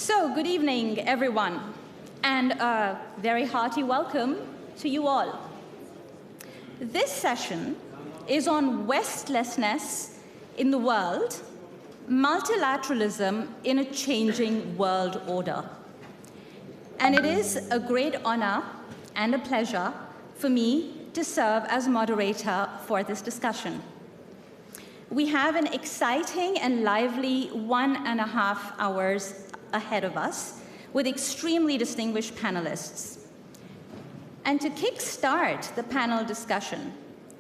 So, good evening, everyone, and a very hearty welcome to you all. This session is on Westlessness in the world, multilateralism in a changing world order. And it is a great honor and a pleasure for me to serve as moderator for this discussion. We have an exciting and lively 1.5 hours ahead of us with extremely distinguished panelists. And to kickstart the panel discussion,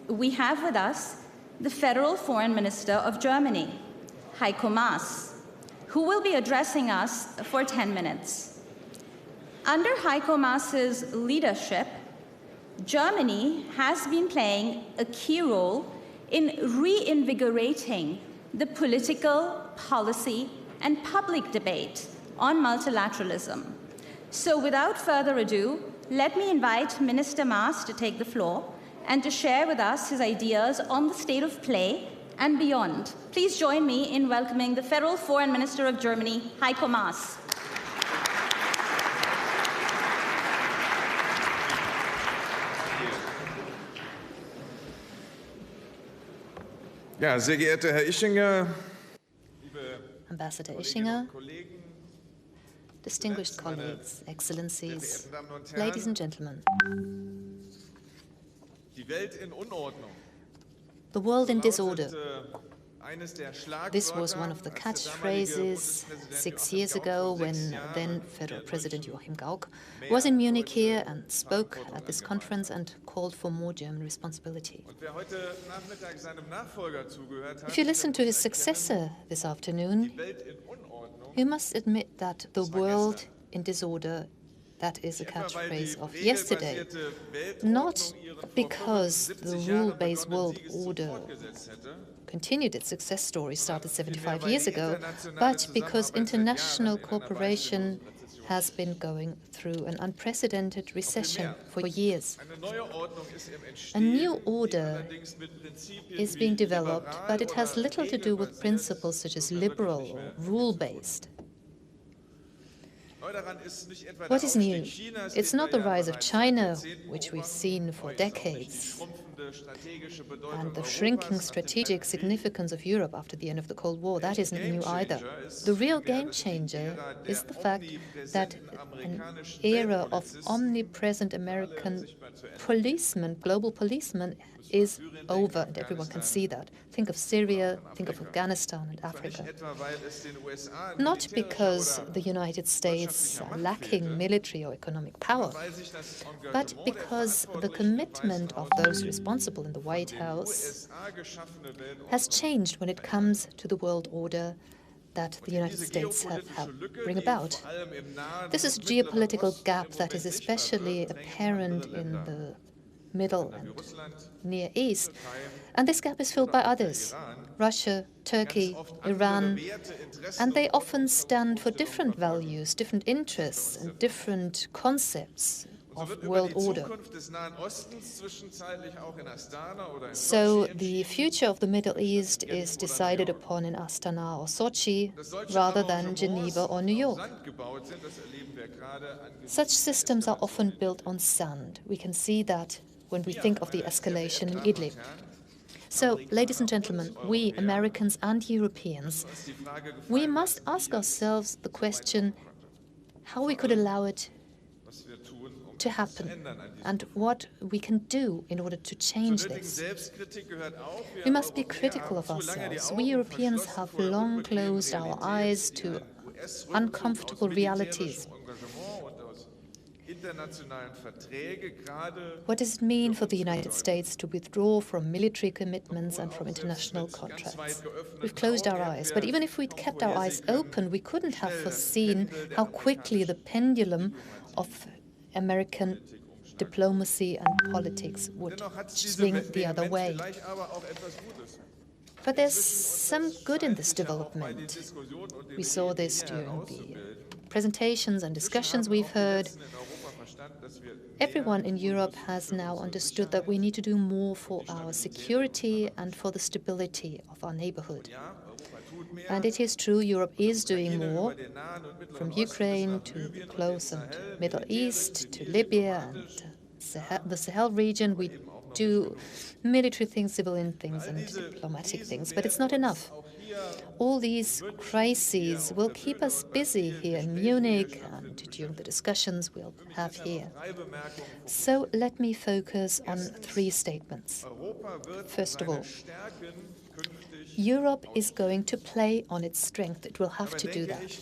we have with us the Federal Foreign Minister of Germany, Heiko Maas, who will be addressing us for 10 minutes. Under Heiko Maas's leadership, Germany has been playing a key role in reinvigorating the political, policy, and public debate on multilateralism. So without further ado, let me invite Minister Maas to take the floor and to share with us his ideas on the state of play and beyond. Please join me in welcoming the Federal Foreign Minister of Germany, Heiko Maas. Ja, sehr geehrter Herr Ischinger, Ambassador Ischinger, distinguished colleagues, excellencies, ladies and gentlemen. The world in disorder. This was one of the catchphrases 6 years ago when then Federal President Joachim Gauck was in Munich here and spoke at this conference and called for more German responsibility. If you listen to his successor this afternoon, you must admit that the world in disorder, that is a catchphrase of yesterday, not because the rule-based world order continued its success story started 75 years ago, but because international cooperation has been going through an unprecedented recession for years. A new order is being developed, but it has little to do with principles such as liberal or rule-based. What is new? It's not the rise of China, which we've seen for decades, and the shrinking strategic significance of Europe after the end of the Cold War. That isn't new either. The real game changer is the fact that an era of omnipresent American policemen, global policemen, is over, and everyone can see that. Think of Syria, think of Afghanistan and Africa. Not because the United States are lacking military or economic power, but because the commitment of those responsible in the White House has changed when it comes to the world order that the United States have helped bring about. This is a geopolitical gap that is especially apparent in the Middle and Near East, and this gap is filled by others, Russia, Turkey, Iran, and they often stand for different values, different interests, and different concepts of world order. So the future of the Middle East is decided upon in Astana or Sochi rather than Geneva or New York. Such systems are often built on sand. We can see that when we think of the escalation in Idlib. So, ladies and gentlemen, we Americans and Europeans, we must ask ourselves the question how we could allow it to happen and what we can do in order to change this. We must be critical of ourselves. We Europeans have long closed our eyes to uncomfortable realities. What does it mean for the United States to withdraw from military commitments and from international contracts? We've closed our eyes, but even if we'd kept our eyes open, we couldn't have foreseen how quickly the pendulum of American diplomacy and politics would swing the other way. But there's some good in this development. We saw this during the presentations and discussions we've heard. Everyone in Europe has now understood that we need to do more for our security and for the stability of our neighborhood. And it is true, Europe is doing more, from Ukraine to the close and Middle East to Libya and the Sahel region. We do military things, civilian things, and diplomatic things, but it's not enough. All these crises will keep us busy here in Munich and during the discussions we'll have here. So let me focus on 3 statements. First of all, Europe is going to play on its strength. It will have to do that.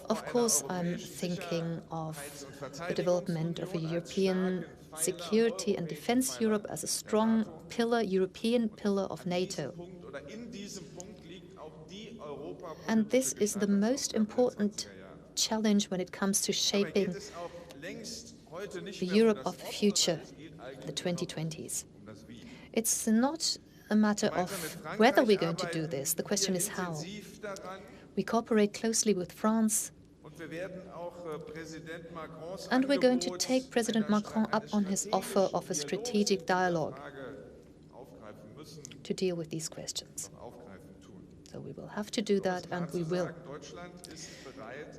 Of course, I'm thinking of the development of a European security and defense Europe as a strong pillar, European pillar of NATO. And this is the most important challenge when it comes to shaping the Europe of the future, the 2020s. It's not a matter of whether we're going to do this. The question is how. We cooperate closely with France, and we're going to take President Macron up on his offer of a strategic dialogue to deal with these questions. So we will have to do that, and we will.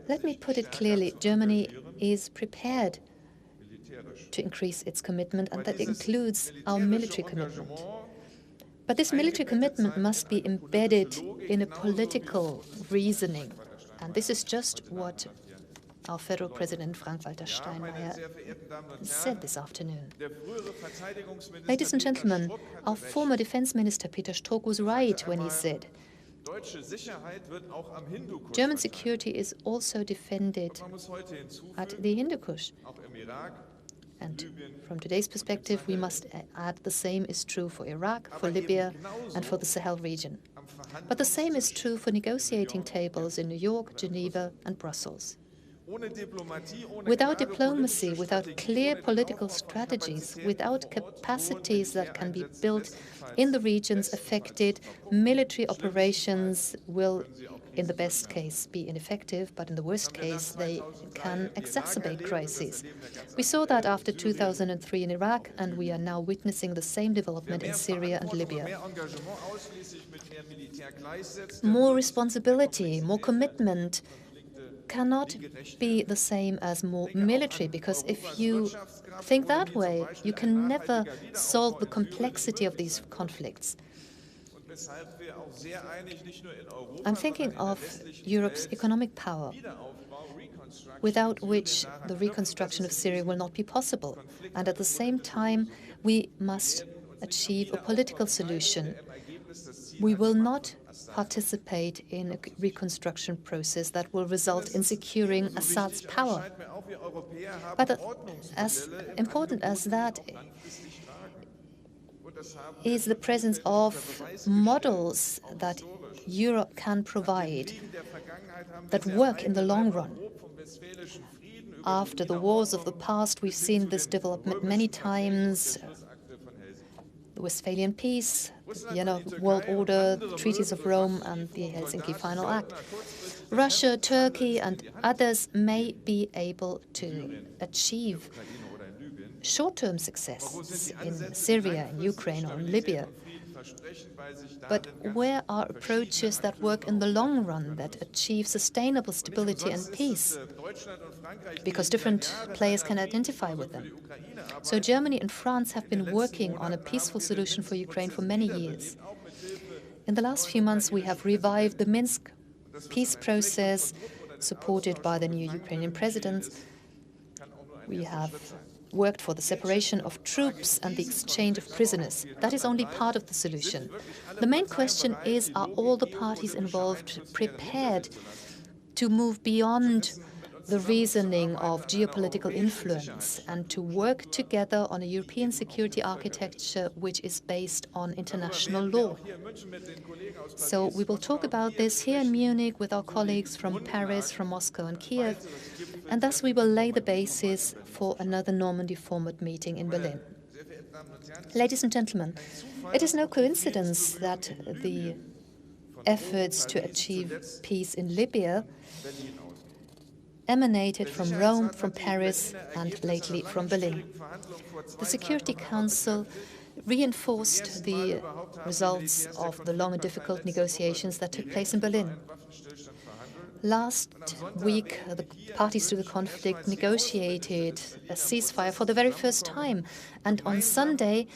Let me put it clearly, Germany is prepared to increase its commitment, and that includes our military commitment. But this military commitment must be embedded in a political reasoning, and this is just what our federal president Frank-Walter Steinmeier said this afternoon. Ladies and gentlemen, our former defense minister Peter Strzok was right when he said, German security is also defended at the Hindu Kush. And from today's perspective, we must add the same is true for Iraq, for Libya, and for the Sahel region. But the same is true for negotiating tables in New York, Geneva, and Brussels. Without diplomacy, without clear political strategies, without capacities that can be built in the regions affected, military operations will, in the best case, be ineffective, but in the worst case, they can exacerbate crises. We saw that after 2003 in Iraq, and we are now witnessing the same development in Syria and Libya. More responsibility, more commitment cannot be the same as more military, because if you think that way, you can never solve the complexity of these conflicts. I'm thinking of Europe's economic power, without which the reconstruction of Syria will not be possible. And at the same time, we must achieve a political solution. We will not participate in a reconstruction process that will result in securing Assad's power. But as important as that is the presence of models that Europe can provide that work in the long run. After the wars of the past, we've seen this development many times. The Westphalian Peace, the World Order, the Treaties of Rome, and the Helsinki Final Act. Russia, Turkey, and others may be able to achieve short-term successes in Syria, in Ukraine, or in Libya. But where are approaches that work in the long run, that achieve sustainable stability and peace? Because different players can identify with them. So Germany and France have been working on a peaceful solution for Ukraine for many years. In the last few months, we have revived the Minsk peace process, supported by the new Ukrainian president. We have worked for the separation of troops and the exchange of prisoners. That is only part of the solution. The main question is, are all the parties involved prepared to move beyond the reasoning of geopolitical influence and to work together on a European security architecture which is based on international law? So we will talk about this here in Munich with our colleagues from Paris, from Moscow and Kiev, and thus we will lay the basis for another Normandy format meeting in Berlin. Ladies and gentlemen, it is no coincidence that the efforts to achieve peace in Libya emanated from Rome, from Paris, and lately from Berlin. The Security Council reinforced the results of the long and difficult negotiations that took place in Berlin. Last week, the parties to the conflict negotiated a ceasefire for the very first time, and on Sunday,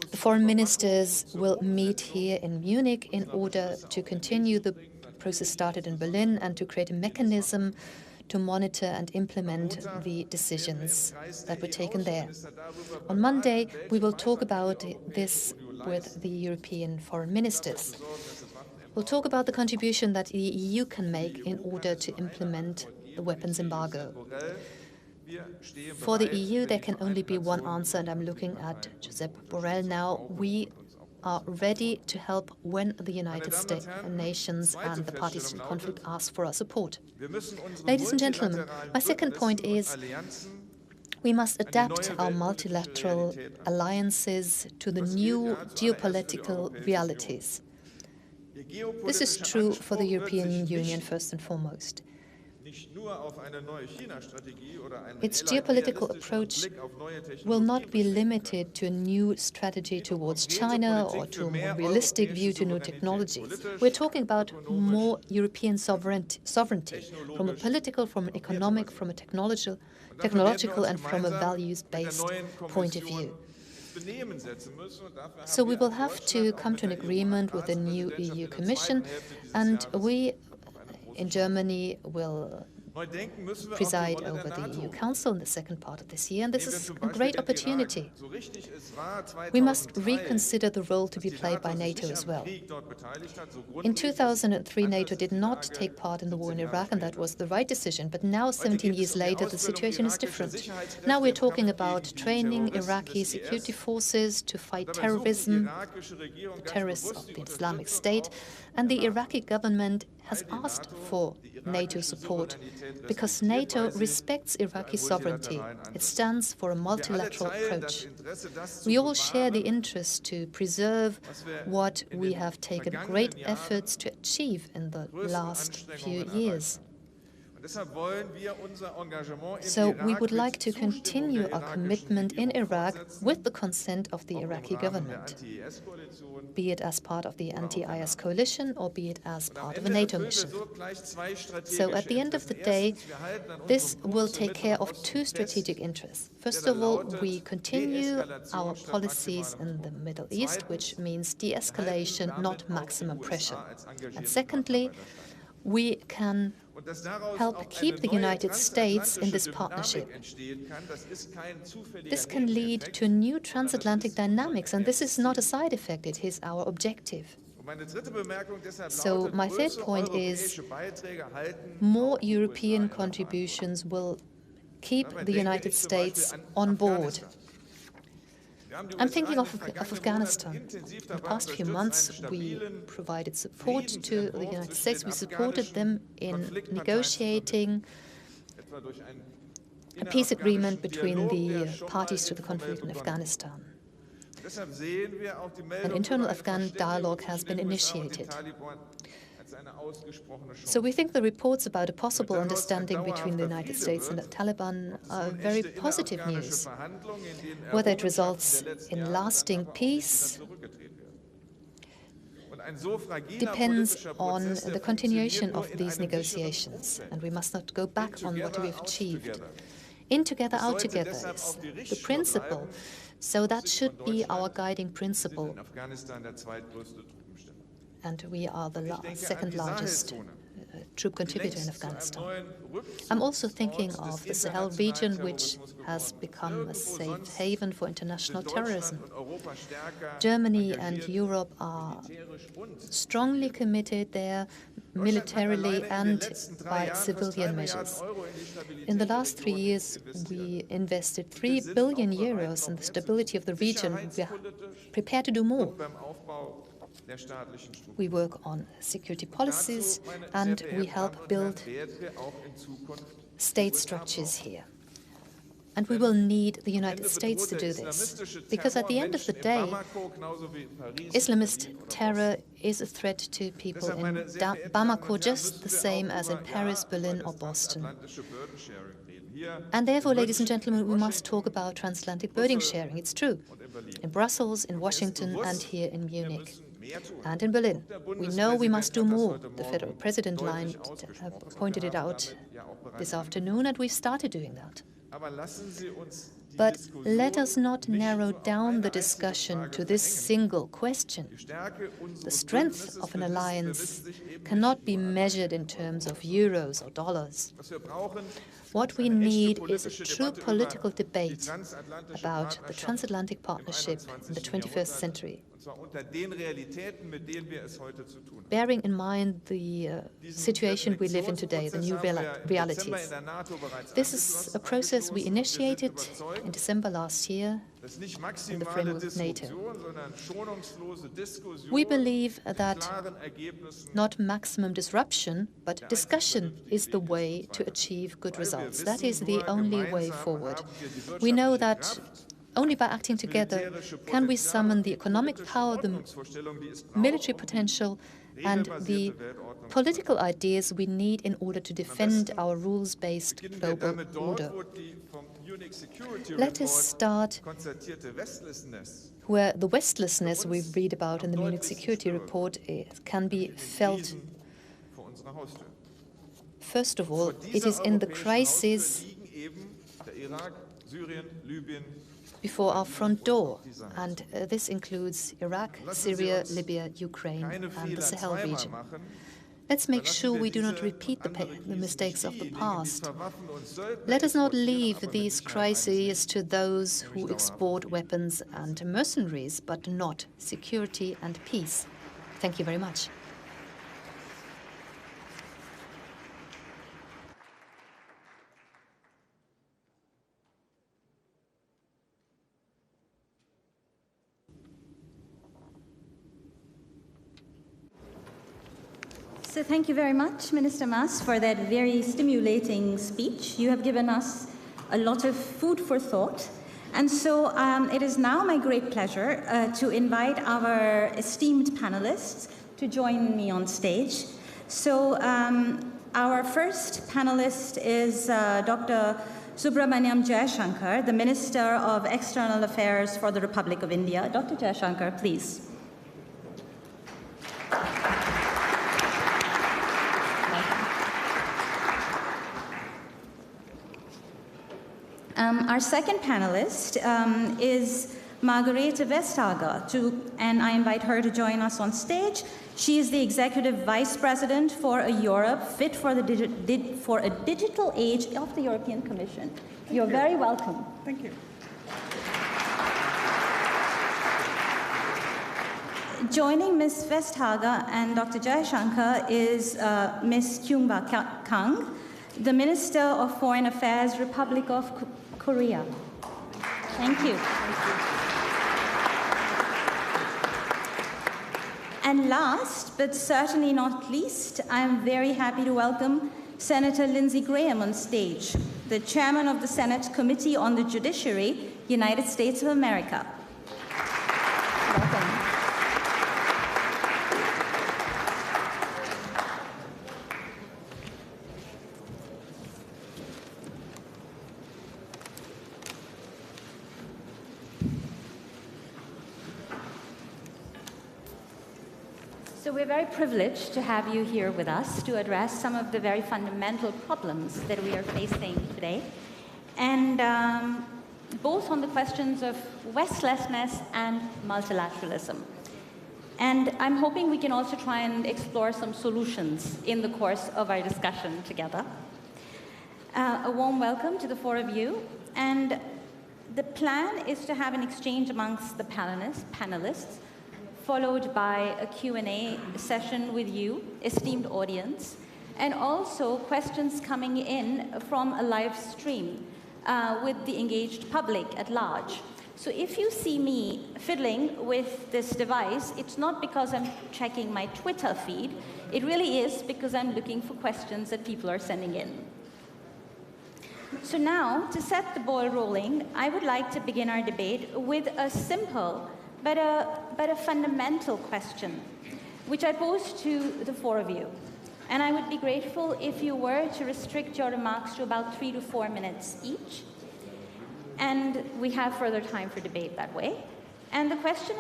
the foreign ministers will meet here in Munich in order to continue the process started in Berlin and to create a mechanism to monitor and implement the decisions that were taken there. On Monday, we will talk about this with the European foreign ministers. We'll talk about the contribution that the EU can make in order to implement the weapons embargo. For the EU, there can only be one answer, and I'm looking at Josep Borrell now. We are ready to help when the United Nations and the parties to the conflict ask for our support. Ladies and gentlemen, my second point is we must adapt our multilateral alliances to the new geopolitical realities. This is true for the European Union first and foremost. Its geopolitical approach will not be limited to a new strategy towards China or to a more realistic view to new technologies. We're talking about more European sovereignty from a political, from an economic, from a technological and from a values-based point of view. So we will have to come to an agreement with the new EU Commission, and we in Germany will preside over the EU Council in the second part of this year, and this is a great opportunity. We must reconsider the role to be played by NATO as well. In 2003, NATO did not take part in the war in Iraq, and that was the right decision, but now, 17 years later, the situation is different. Now we're talking about training Iraqi security forces to fight terrorism, the terrorists of the Islamic State, and the Iraqi government has asked for NATO support because NATO respects Iraqi sovereignty. It stands for a multilateral approach. We all share the interest to preserve what we have taken great efforts to achieve in the last few years. So we would like to continue our commitment in Iraq with the consent of the Iraqi government, be it as part of the anti-IS coalition or be it as part of a NATO mission. So at the end of the day, this will take care of two strategic interests. First of all, we continue our policies in the Middle East, which means de-escalation, not maximum pressure. And secondly, we can help keep the United States in this partnership. This can lead to new transatlantic dynamics, and this is not a side effect, it is our objective. So my third point is more European contributions will keep the United States on board. I'm thinking of Afghanistan. In the past few months, we provided support to the United States. We supported them in negotiating a peace agreement between the parties to the conflict in Afghanistan. An internal Afghan dialogue has been initiated. So we think the reports about a possible understanding between the United States and the Taliban are very positive news. Whether it results in lasting peace depends on the continuation of these negotiations, and we must not go back on what we have achieved. In together, out together is the principle, so that should be our guiding principle. And we are the second largest troop contributor in Afghanistan. I'm also thinking of the Sahel region, which has become a safe haven for international terrorism. Germany and Europe are strongly committed there, militarily and by civilian measures. In the last 3 years, we invested 3 billion euros in the stability of the region. We are prepared to do more. We work on security policies and we help build state structures here. And we will need the United States to do this, because at the end of the day, Islamist terror is a threat to people in Bamako just the same as in Paris, Berlin, or Boston. And therefore, ladies and gentlemen, we must talk about transatlantic burden sharing. It's true. In Brussels, in Washington, and here in Munich. And in Berlin. We know we must do more. The federal president pointed it out this afternoon, and we've started doing that. But let us not narrow down the discussion to this single question. The strength of an alliance cannot be measured in terms of euros or dollars. What we need is a true political debate about the transatlantic partnership in the 21st century, bearing in mind the situation we live in today, the new realities. This is a process we initiated in December last year in the framework of NATO. We believe that not maximum disruption, but discussion is the way to achieve good results. That is the only way forward. We know that only by acting together can we summon the economic power, the military potential, and the political ideas we need in order to defend our rules-based global order. Let us start where the westlessness we read about in the Munich Security Report can be felt. First of all, it is in the crisis before our front door, and this includes Iraq, Syria, Libya, Ukraine, and the Sahel region. Let's make sure we do not repeat the mistakes of the past. Let us not leave these crises to those who export weapons and mercenaries, but not security and peace. Thank you very much. So thank you very much, Minister Maas, for that very stimulating speech. You have given us a lot of food for thought. And so it is now my great pleasure to invite our esteemed panelists to join me on stage. So our first panelist is Dr. Subramaniam Jaishankar, the Minister of External Affairs for the Republic of India. Dr. Jaishankar, please. Our second panelist is Margarete Vestager, and I invite her to join us on stage. She is the Executive Vice President for a Europe fit for a digital age of the European Commission. You're very welcome. Thank you. Joining Ms. Vestager and Dr. Jaishankar is Ms. Kyung-ba Kang, the Minister of Foreign Affairs, Republic of Korea. Thank you. And last, but certainly not least, I'm very happy to welcome Senator Lindsey Graham on stage, the Chairman of the Senate Committee on the Judiciary, United States of America. Welcome. So we're very privileged to have you here with us to address some of the very fundamental problems that we are facing today, and both on the questions of Westlessness and multilateralism. And I'm hoping we can also try and explore some solutions in the course of our discussion together. A warm welcome to the four of you, and the plan is to have an exchange amongst the panelists, followed by a Q&A session with you, esteemed audience, and also questions coming in from a live stream with the engaged public at large. So if you see me fiddling with this device, it's not because I'm checking my Twitter feed. It really is because I'm looking for questions that people are sending in. So now, to set the ball rolling, I would like to begin our debate with a simple but a fundamental question, which I pose to the four of you. And I would be grateful if you were to restrict your remarks to about 3 to 4 minutes each. And we have further time for debate that way. And the question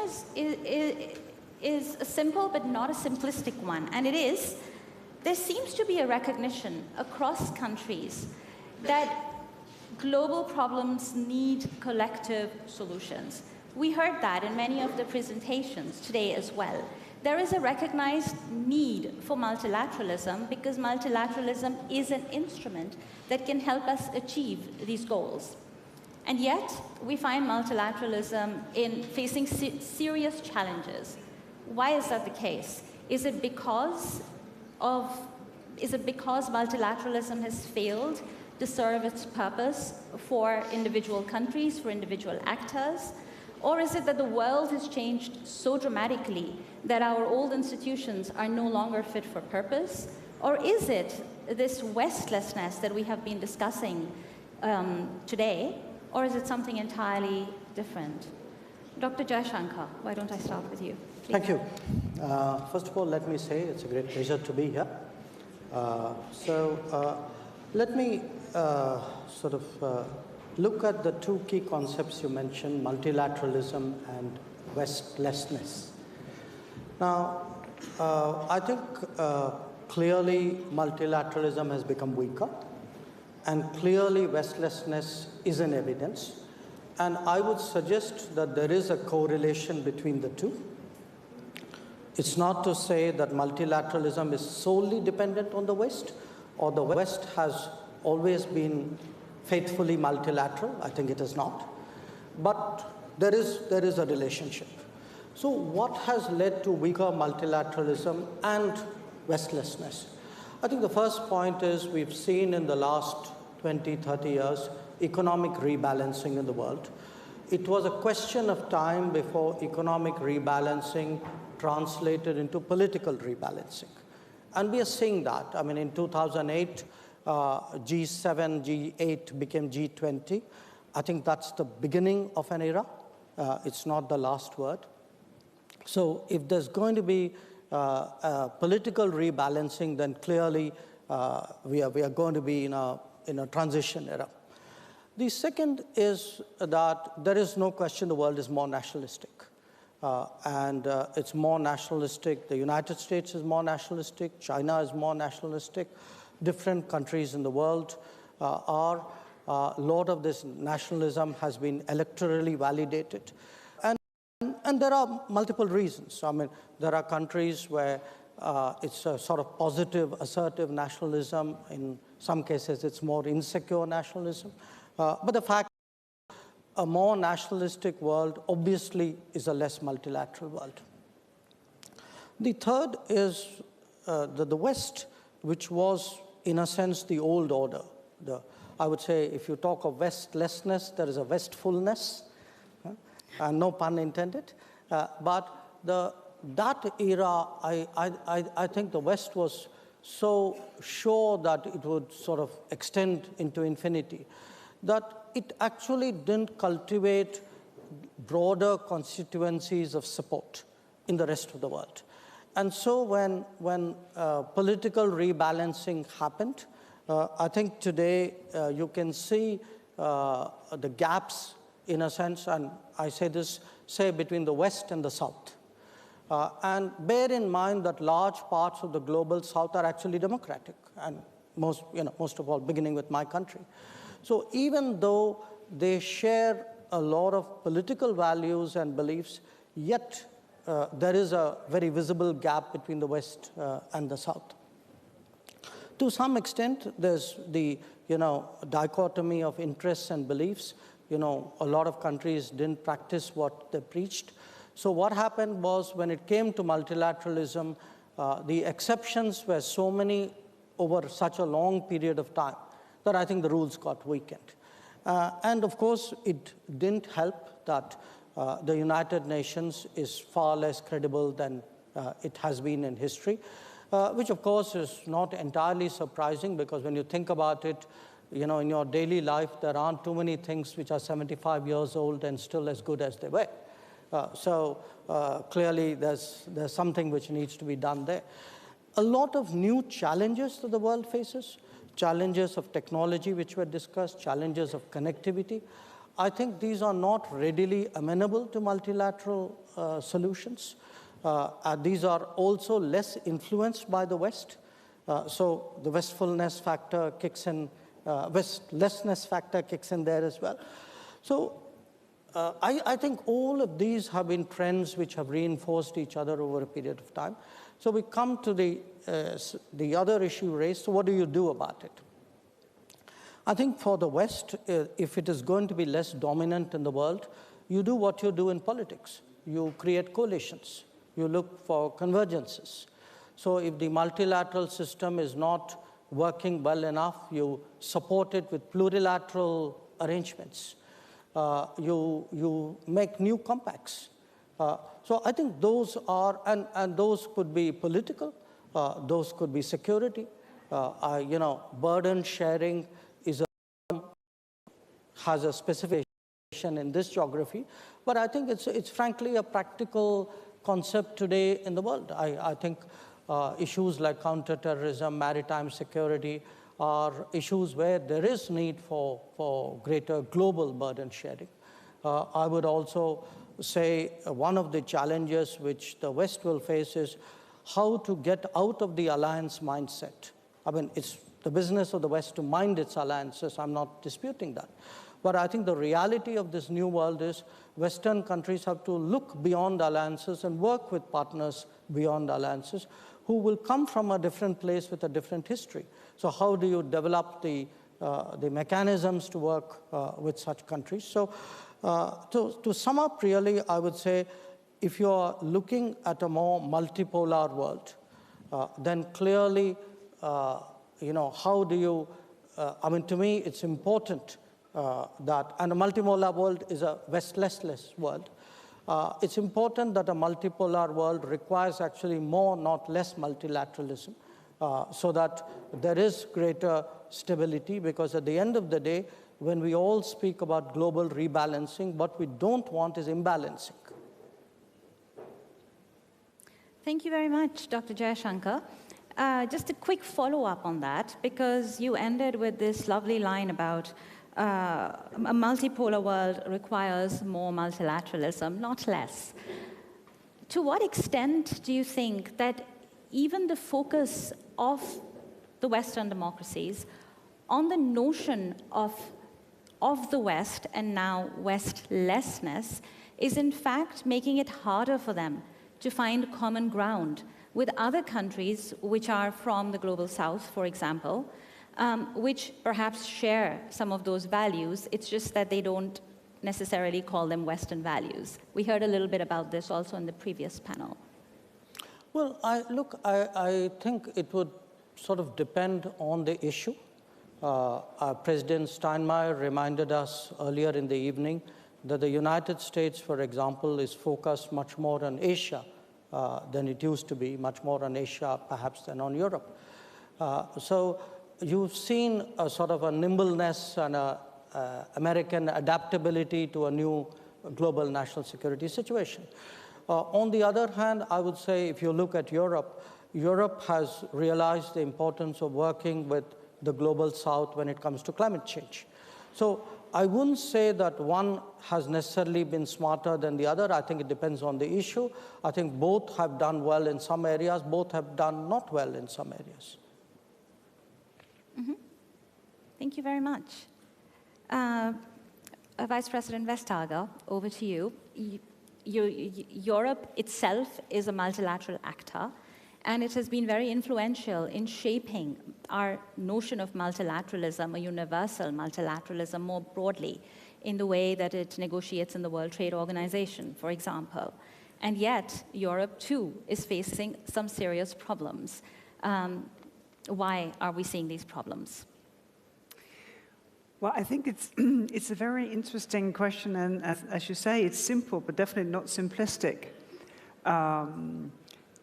is a simple but not a simplistic one. And it is, there seems to be a recognition across countries that global problems need collective solutions. We heard that in many of the presentations today as well. There is a recognized need for multilateralism because multilateralism is an instrument that can help us achieve these goals. And yet, we find multilateralism in facing serious challenges. Why is that the case? Is it because multilateralism has failed to serve its purpose for individual countries, for individual actors? Or is it that the world has changed so dramatically that our old institutions are no longer fit for purpose? Or is it this Westlessness that we have been discussing today? Or is it something entirely different? Dr. Jaishankar, why don't I start with you? Please. Thank you. First of all, let me say it's a great pleasure to be here. Let me look at the two key concepts you mentioned, multilateralism and Westlessness. Now, I think clearly multilateralism has become weaker, and clearly Westlessness is in evidence. And I would suggest that there is a correlation between the two. It's not to say that multilateralism is solely dependent on the West, or the West has always been faithfully multilateral. I think it is not. But there is a relationship. So what has led to weaker multilateralism and Westlessness? I think the first point is we've seen in the last 20, 30 years economic rebalancing in the world. It was a question of time before economic rebalancing translated into political rebalancing. And we are seeing that. I mean, in 2008, G7, G8 became G20. I think that's the beginning of an era. It's not the last word. So if there's going to be political rebalancing, then clearly we are going to be in a transition era. The second is that there is no question the world is more nationalistic. It's more nationalistic. The United States is more nationalistic. China is more nationalistic. Different countries in the world are. A lot of this nationalism has been electorally validated. And there are multiple reasons. I mean, there are countries where it's a sort of positive, assertive nationalism. In some cases, it's more insecure nationalism. But the fact a more nationalistic world obviously is a less multilateral world. The third is the West, which was, in a sense, the old order. I would say if you talk of Westlessness, there is a Westfulness, and no pun intended. But that era, I think the West was so sure that it would sort of extend into infinity, that it actually didn't cultivate broader constituencies of support in the rest of the world. And so when political rebalancing happened, I think today you can see the gaps, in a sense, and I say this, say between the West and the South. And bear in mind that large parts of the global South are actually democratic, and most of all, beginning with my country. So even though they share a lot of political values and beliefs, yet there is a very visible gap between the West and the South. To some extent, there's the dichotomy of interests and beliefs. A lot of countries didn't practice what they preached. So what happened was, when it came to multilateralism, the exceptions were so many over such a long period of time that I think the rules got weakened. And of course, it didn't help that the United Nations is far less credible than it has been in history, which of course is not entirely surprising, because when you think about it, you know, in your daily life, there aren't too many things which are 75 years old and still as good as they were. Clearly, there's something which needs to be done there. A lot of new challenges that the world faces, challenges of technology which were discussed, challenges of connectivity. I think these are not readily amenable to multilateral solutions. These are also less influenced by the West. So the wastefulness factor kicks in, westlessness factor kicks in there as well. So I think all of these have been trends which have reinforced each other over a period of time. So we come to the other issue raised, so what do you do about it? I think for the West, if it is going to be less dominant in the world, you do what you do in politics. You create coalitions. You look for convergences. So if the multilateral system is not working well enough, you support it with plurilateral arrangements. You make new compacts. So I think those are, and those could be political, those could be security. You know, burden sharing has a specification in this geography, but I think it's frankly a practical concept today in the world. I think issues like counterterrorism, maritime security are issues where there is need for greater global burden sharing. I would also say one of the challenges which the West will face is how to get out of the alliance mindset. I mean, it's the business of the West to mind its alliances. I'm not disputing that. But I think the reality of this new world is Western countries have to look beyond alliances and work with partners beyond alliances who will come from a different place with a different history. So how do you develop the mechanisms to work with such countries? So to sum up, really, I would say if you are looking at a more multipolar world, then clearly, you know, how do you, I mean, to me, it's important that, and a multipolar world is a westless world. It's important that a multipolar world requires actually more, not less multilateralism, so that there is greater stability, because at the end of the day, when we all speak about global rebalancing, what we don't want is imbalancing. Thank you very much, Dr. Jaishankar. Just a quick follow-up on that, because you ended with this lovely line about a multipolar world requires more multilateralism, not less. To what extent do you think that even the focus of the Western democracies on the notion of the West and now Westlessness is in fact making it harder for them to find common ground with other countries which are from the global South, for example, which perhaps share some of those values. It's just that they don't necessarily call them Western values. We heard a little bit about this also in the previous panel. Well, I think it would sort of depend on the issue. President Steinmeier reminded us earlier in the evening that the United States, for example, is focused much more on Asia than it used to be, much more on Asia perhaps than on Europe. So you've seen a sort of a nimbleness and American adaptability to a new global national security situation. On the other hand, I would say if you look at Europe, Europe has realized the importance of working with the global South when it comes to climate change. So I wouldn't say that one has necessarily been smarter than the other. I think it depends on the issue. I think both have done well in some areas, both have done not well in some areas. Mm-hmm. Thank you very much. Vice President Vestager, over to you. Europe itself is a multilateral actor, and it has been very influential in shaping our notion of multilateralism, a universal multilateralism more broadly, in the way that it negotiates in the World Trade Organization, for example. And yet, Europe, too, is facing some serious problems. Why are we seeing these problems? Well, I think it's a very interesting question, and as you say, it's simple, but definitely not simplistic.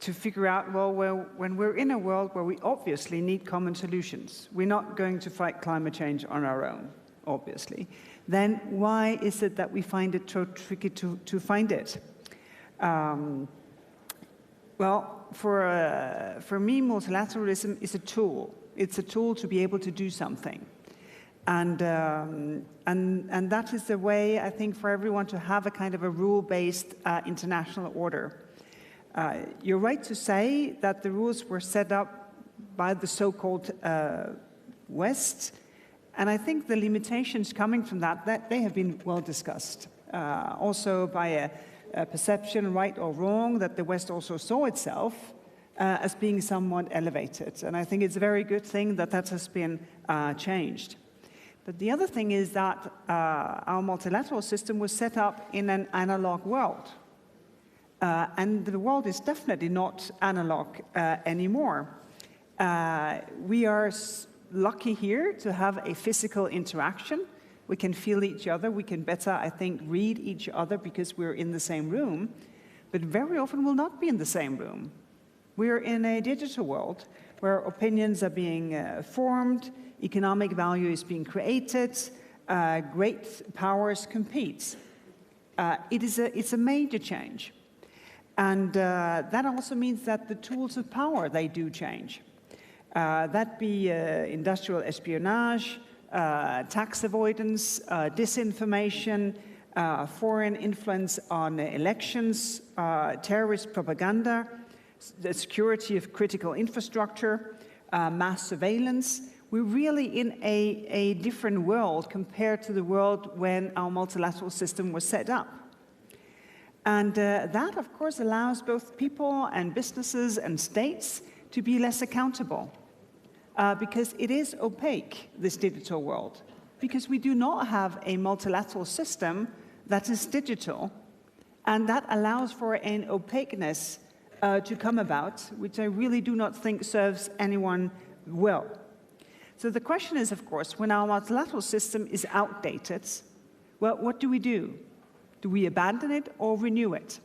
to figure out, well, when we're in a world where we obviously need common solutions, we're not going to fight climate change on our own, obviously, then why is it that we find it so tricky to find it? Well, for me, multilateralism is a tool. It's a tool to be able to do something. And that is the way, I think, for everyone to have a kind of a rule-based international order. You're right to say that the rules were set up by the so-called West, and I think the limitations coming from that they have been well discussed. Also by a perception, right or wrong, that the West also saw itself as being somewhat elevated. And I think it's a very good thing that that has been changed. But the other thing is that our multilateral system was set up in an analog world. And the world is definitely not analog anymore. We are lucky here to have a physical interaction. We can feel each other. We can better, I think, read each other because we're in the same room. But very often we'll not be in the same room. We're in a digital world where opinions are being formed, economic value is being created, great powers compete. It's a major change. And that also means that the tools of power, they do change. That be industrial espionage, tax avoidance, disinformation, foreign influence on elections, terrorist propaganda, the security of critical infrastructure, mass surveillance. We're really in a different world compared to the world when our multilateral system was set up. And that, of course, allows both people and businesses and states to be less accountable because it is opaque, this digital world, because we do not have a multilateral system that is digital, and that allows for an opaqueness to come about, which I really do not think serves anyone well. So the question is, of course, when our multilateral system is outdated, well, what do we do? Do we abandon it or renew it?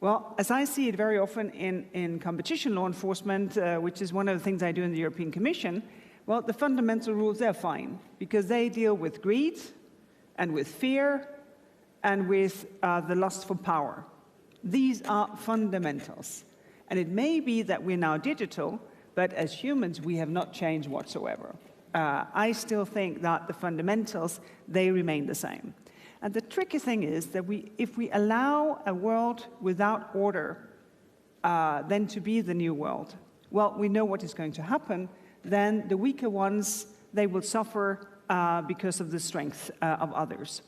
Well, as I see it very often in competition law enforcement, which is one of the things I do in the European Commission, well, the fundamental rules, they're fine, because they deal with greed and with fear and with the lust for power. These are fundamentals. And it may be that we're now digital, but as humans, we have not changed whatsoever. I still think that the fundamentals, they remain the same. And the tricky thing is that if we allow a world without order then to be the new world, well, we know what is going to happen. Then the weaker ones, they will suffer because of the strength of others.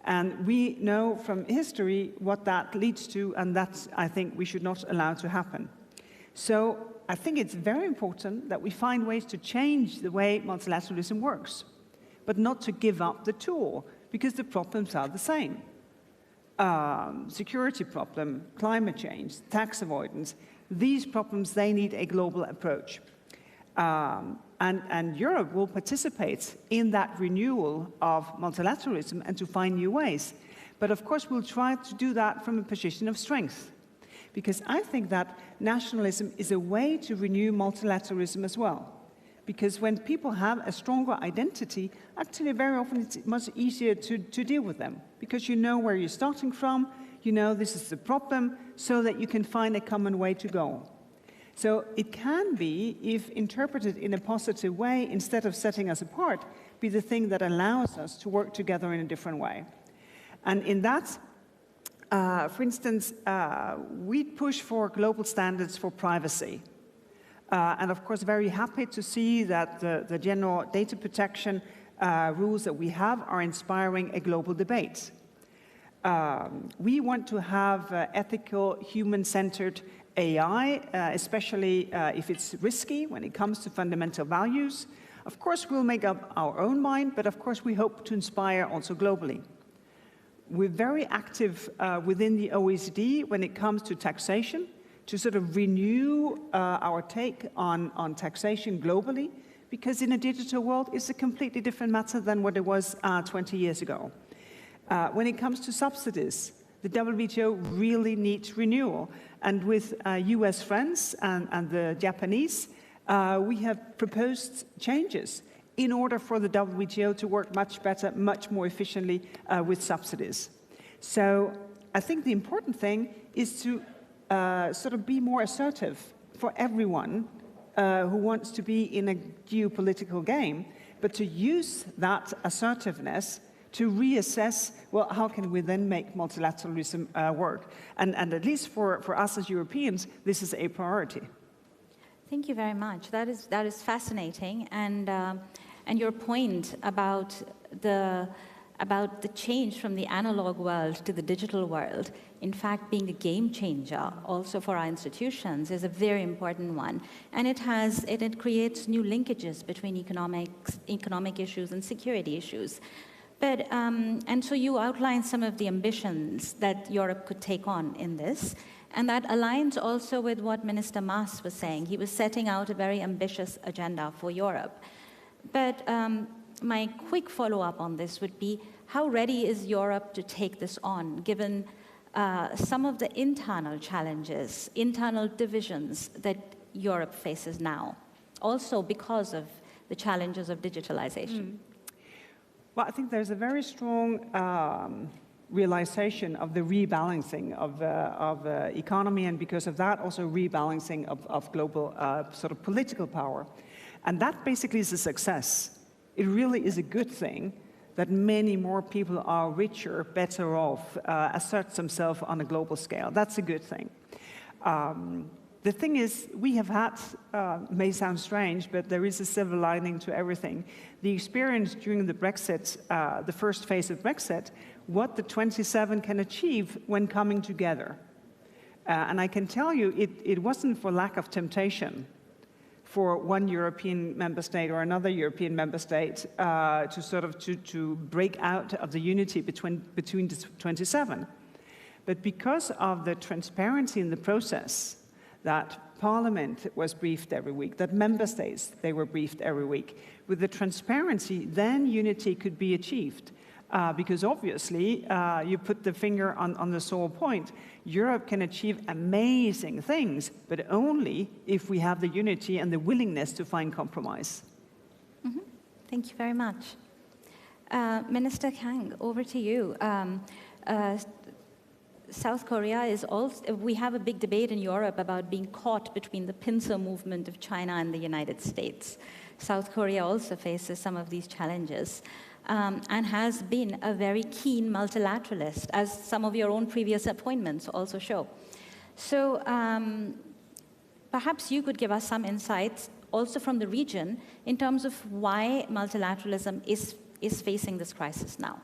And we know from history what that leads to, and that, I think, we should not allow to happen. So I think it's very important that we find ways to change the way multilateralism works, but not to give up the tool, because the problems are the same. Security problem, climate change, tax avoidance, these problems, they need a global approach. And Europe will participate in that renewal of multilateralism and to find new ways. But of course, we'll try to do that from a position of strength, because I think that nationalism is a way to renew multilateralism as well. Because when people have a stronger identity, actually very often it's much easier to deal with them, because you know where you're starting from, you know this is the problem, so that you can find a common way to go. So it can be, if interpreted in a positive way, instead of setting us apart, be the thing that allows us to work together in a different way. And in that, for instance, we push for global standards for privacy. And of course, very happy to see that the general data protection rules that we have are inspiring a global debate. We want to have ethical, human-centered AI, especially if it's risky when it comes to fundamental values. Of course, we'll make up our own mind, but of course, we hope to inspire also globally. We're very active within the OECD when it comes to taxation, to sort of renew our take on taxation globally, because in a digital world, it's a completely different matter than what it was 20 years ago. When it comes to subsidies, the WTO really needs renewal. And with US friends and the Japanese, we have proposed changes in order for the WTO to work much better, much more efficiently with subsidies. So I think the important thing is to sort of be more assertive for everyone who wants to be in a geopolitical game, but to use that assertiveness to reassess, well, how can we then make multilateralism work? And at least for us as Europeans, this is a priority. Thank you very much. That is fascinating, and your point about the change from the analog world to the digital world, in fact, being a game changer also for our institutions, is a very important one. And it creates new linkages between economic issues and security issues. But, and so you outlined some of the ambitions that Europe could take on in this, and that aligns also with what Minister Maas was saying. He was setting out a very ambitious agenda for Europe. But my quick follow-up on this would be, how ready is Europe to take this on, given some of the internal challenges, internal divisions that Europe faces now, also because of the challenges of digitalization? Well, I think there's a very strong realization of the rebalancing of economy, and because of that, also rebalancing of global sort of political power. And that basically is a success. It really is a good thing that many more people are richer, better off, assert themselves on a global scale. That's a good thing. The thing is, we have had, may sound strange, but there is a silver lining to everything. The experience during the Brexit, the first phase of Brexit, what the 27 can achieve when coming together. And I can tell you, it wasn't for lack of temptation for one European member state or another European member state to break out of the unity between the 27. But because of the transparency in the process, that Parliament was briefed every week, that member states, they were briefed every week. With the transparency, then unity could be achieved. Because obviously, you put the finger on the sore point. Europe can achieve amazing things, but only if we have the unity and the willingness to find compromise. Mm-hmm. Thank you very much. Minister Kang, over to you. South Korea is also, we have a big debate in Europe about being caught between the pincer movement of China and the United States. South Korea also faces some of these challenges and has been a very keen multilateralist, as some of your own previous appointments also show. So perhaps you could give us some insights also from the region in terms of why multilateralism is facing this crisis now.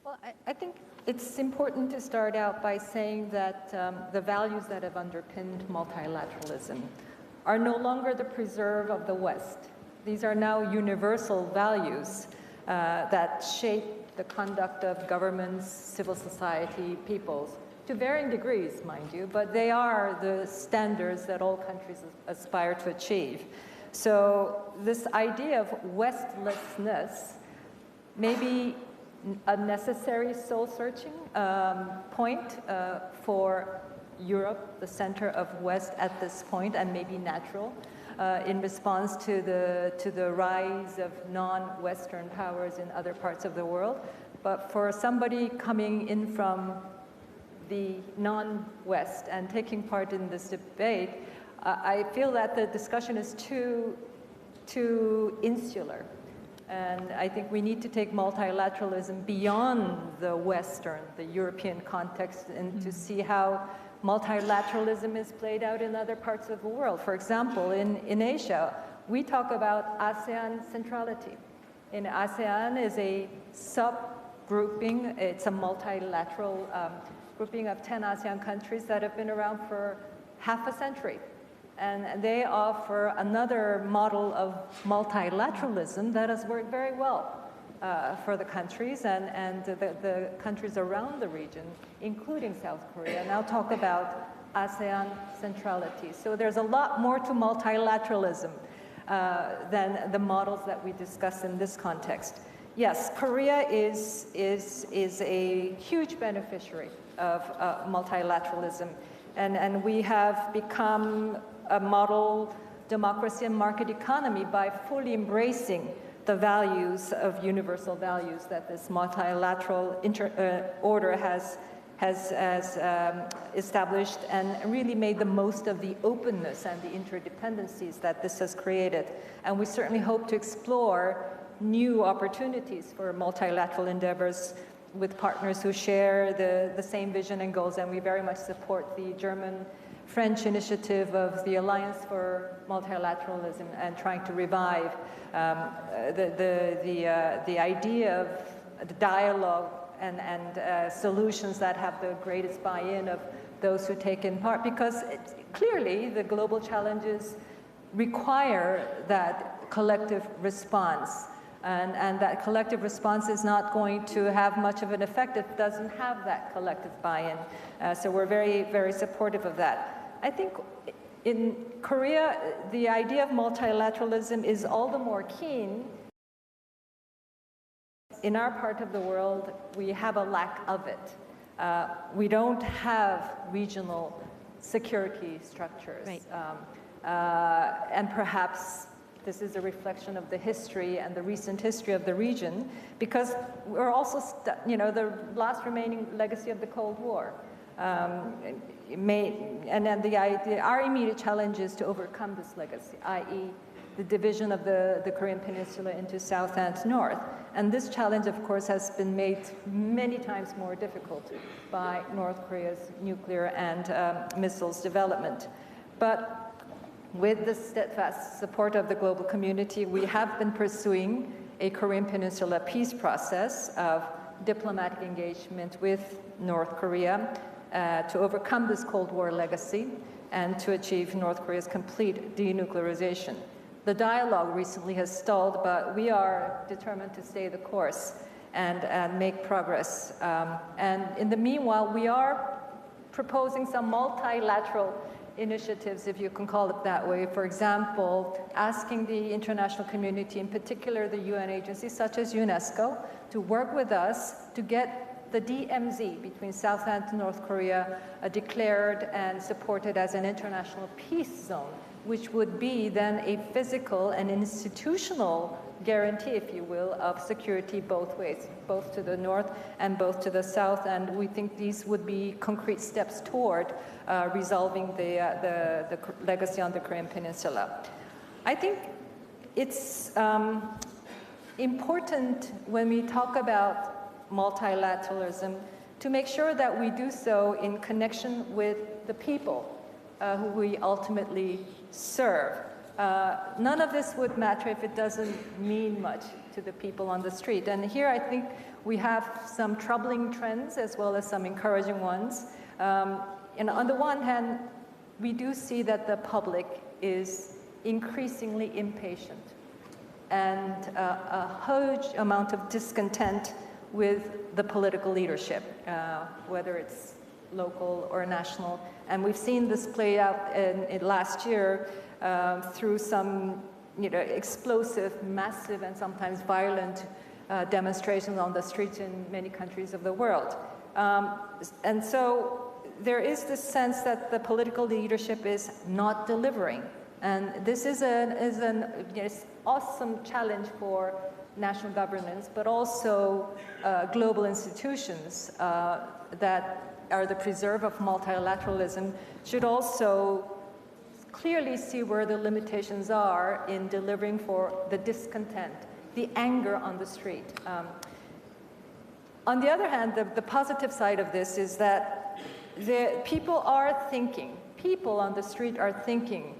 Well, I think it's important to start out by saying that the values that have underpinned multilateralism are no longer the preserve of the West. These are now universal values that shape the conduct of governments, civil society, peoples, to varying degrees, mind you, but they are the standards that all countries aspire to achieve. So this idea of Westlessness may be a necessary soul-searching point for Europe, the center of West at this point, and maybe natural in response to the rise of non-Western powers in other parts of the world. But for somebody coming in from the non-West and taking part in this debate, I feel that the discussion is too insular. And I think we need to take multilateralism beyond the Western, the European context, and to see how multilateralism is played out in other parts of the world. For example, in Asia, we talk about Asean Centrality. In ASEAN is a subgrouping, it's a multilateral grouping of 10 ASEAN countries that have been around for half a century. And they offer another model of multilateralism that has worked very well for the countries and the countries around the region, including South Korea. Now talk about ASEAN centrality. So there's a lot more to multilateralism than the models that we discuss in this context. yes, Korea is a huge beneficiary of multilateralism, and we have become a model democracy and market economy by fully embracing the values of universal values that this multilateral order has established, and really made the most of the openness and the interdependencies that this has created. And we certainly hope to explore new opportunities for multilateral endeavors with partners who share the same vision and goals, and we very much support the German-French initiative of the Alliance for Multilateralism and trying to revive the idea of the dialogue and solutions that have the greatest buy-in of those who take in part, because clearly the global challenges require that collective response. And that collective response is not going to have much of an effect if it doesn't have that collective buy-in. So we're very, very supportive of that. I think in Korea, the idea of multilateralism is all the more keen. In our part of the world, we have a lack of it. We don't have regional security structures. Right. And perhaps this is a reflection of the history and the recent history of the region, because we're also, the last remaining legacy of the Cold War. And then our immediate challenge is to overcome this legacy, i.e. the division of the Korean Peninsula into South and North. And this challenge, of course, has been made many times more difficult by North Korea's nuclear and missiles development. But with the steadfast support of the global community, we have been pursuing a Korean Peninsula peace process of diplomatic engagement with North Korea to overcome this Cold War legacy and to achieve North Korea's complete denuclearization. The dialogue recently has stalled, but we are determined to stay the course and make progress. And in the meanwhile, we are proposing some multilateral initiatives, if you can call it that way. For example, asking the international community, in particular the UN agencies such as UNESCO, to work with us to get the DMZ between South and North Korea declared and supported as an international peace zone, which would be then a physical and institutional guarantee, if you will, of security both ways, both to the north and both to the south. And we think these would be concrete steps toward resolving the legacy on the Korean Peninsula. I think it's important when we talk about multilateralism to make sure that we do so in connection with the people who we ultimately serve. None of this would matter if it doesn't mean much to the people on the street. And here I think we have some troubling trends as well as some encouraging ones. And on the one hand, we do see that the public is increasingly impatient and a huge amount of discontent with the political leadership, whether it's local or national. And we've seen this play out in last year through some explosive, massive, and sometimes violent demonstrations on the streets in many countries of the world. And so there is this sense that the political leadership is not delivering. And this is an awesome challenge for national governments, but also global institutions that are the preserve of multilateralism should also clearly see where the limitations are in delivering for the discontent, the anger on the street. On the other hand, the positive side of this is that the people are thinking, people on the street are thinking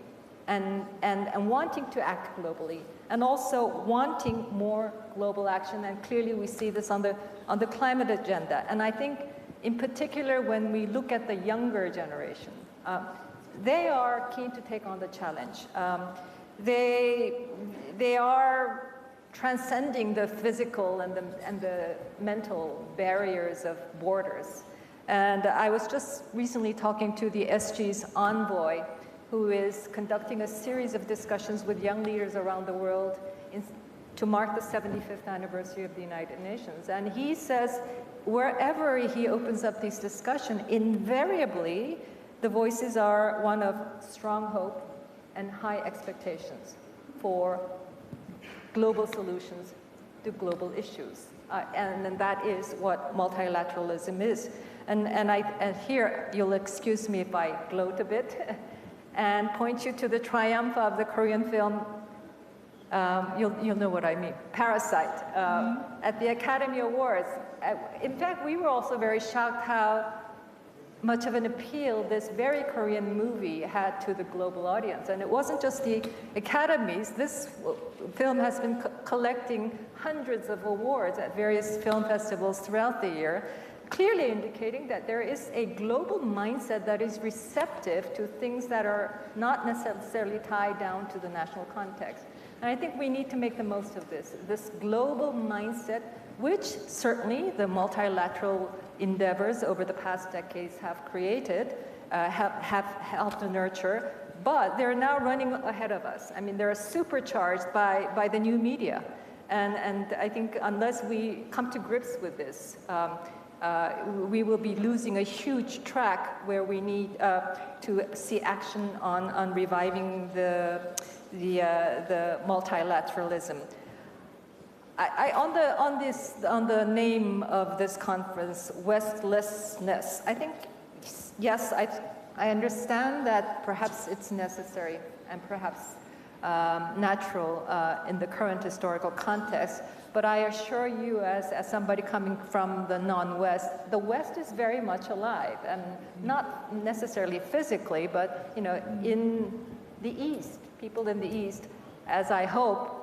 and wanting to act globally, and also wanting more global action. And clearly we see this on the climate agenda. And I think in particular when we look at the younger generation, they are keen to take on the challenge. They are transcending the physical and the mental barriers of borders. And I was just recently talking to the SG's envoy, who is conducting a series of discussions with young leaders around the world to mark the 75th anniversary of the United Nations. And he says, wherever he opens up these discussions, invariably, the voices are one of strong hope and high expectations for global solutions to global issues. And that is what multilateralism is. And here, you'll excuse me if I gloat a bit and point you to the triumph of the Korean film, you'll know what I mean, Parasite, at the Academy Awards. In fact, we were also very shocked how much of an appeal this very Korean movie had to the global audience. And it wasn't just the academies. This film has been collecting hundreds of awards at various film festivals throughout the year, clearly indicating that there is a global mindset that is receptive to things that are not necessarily tied down to the national context. And I think we need to make the most of this global mindset, which certainly the multilateral endeavors over the past decades have created, have helped to nurture, but they're now running ahead of us. I mean, they're supercharged by the new media. And I think unless we come to grips with this, we will be losing a huge track where we need to see action on reviving the multilateralism. On the name of this conference, Westlessness, I think, yes, I understand that perhaps it's necessary and perhaps natural in the current historical context, but I assure you, as somebody coming from the non-West, the West is very much alive, and not necessarily physically, but in the East, people in the East, as I hope,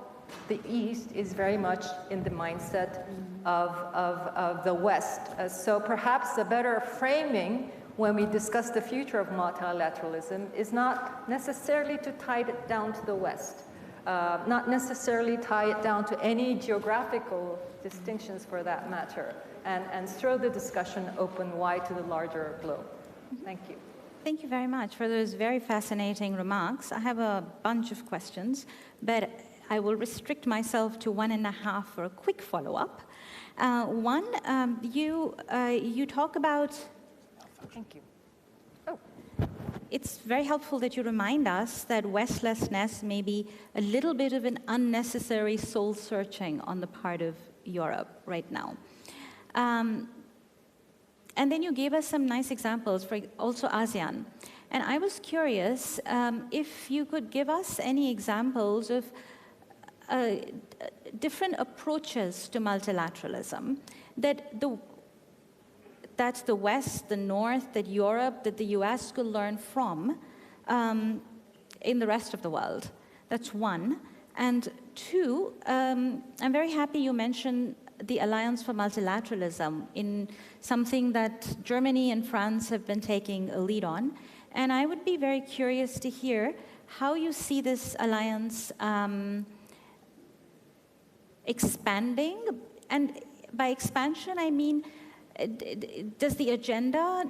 the East is very much in the mindset of the West. So perhaps the better framing when we discuss the future of multilateralism is not necessarily to tie it down to the West, not necessarily tie it down to any geographical distinctions for that matter, and throw the discussion open wide to the larger globe. Thank you. Thank you very much for those very fascinating remarks. I have a bunch of questions, but I will restrict myself to 1.5 for a quick follow-up. One, you talk about... Thank you. It's very helpful that you remind us that Westlessness may be a little bit of an unnecessary soul-searching on the part of Europe right now. And then you gave us some nice examples for also ASEAN. And I was curious if you could give us any examples of different approaches to multilateralism that the West, the North, that Europe, that the US could learn from in the rest of the world. That's one. And two, I'm very happy you mentioned the Alliance for Multilateralism in something that Germany and France have been taking a lead on. And I would be very curious to hear how you see this alliance expanding. And by expansion, I mean, does the agenda,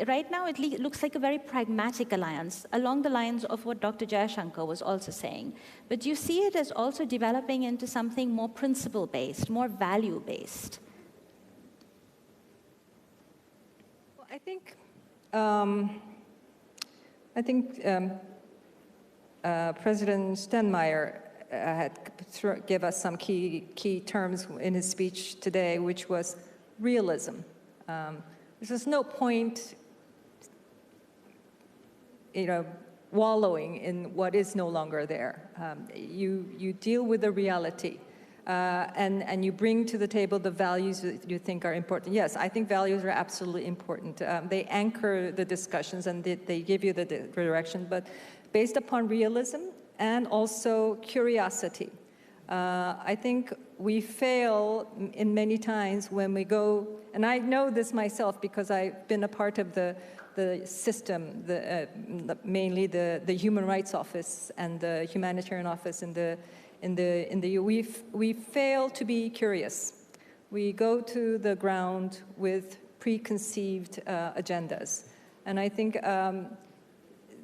right now it looks like a very pragmatic alliance, along the lines of what Dr. Jaishankar was also saying. But do you see it as also developing into something more principle-based, more value-based? Well, I think President Steinmeier had gave us some key terms in his speech today, which was realism. There's no point, wallowing in what is no longer there. You deal with the reality, and you bring to the table the values that you think are important. Yes, I think values are absolutely important. They anchor the discussions and they give you the direction, but based upon realism and also curiosity. I think we fail in many times when we go, and I know this myself because I've been a part of the system, mainly the Human Rights Office and the Humanitarian Office in the EU. We fail to be curious. We go to the ground with preconceived agendas, and I think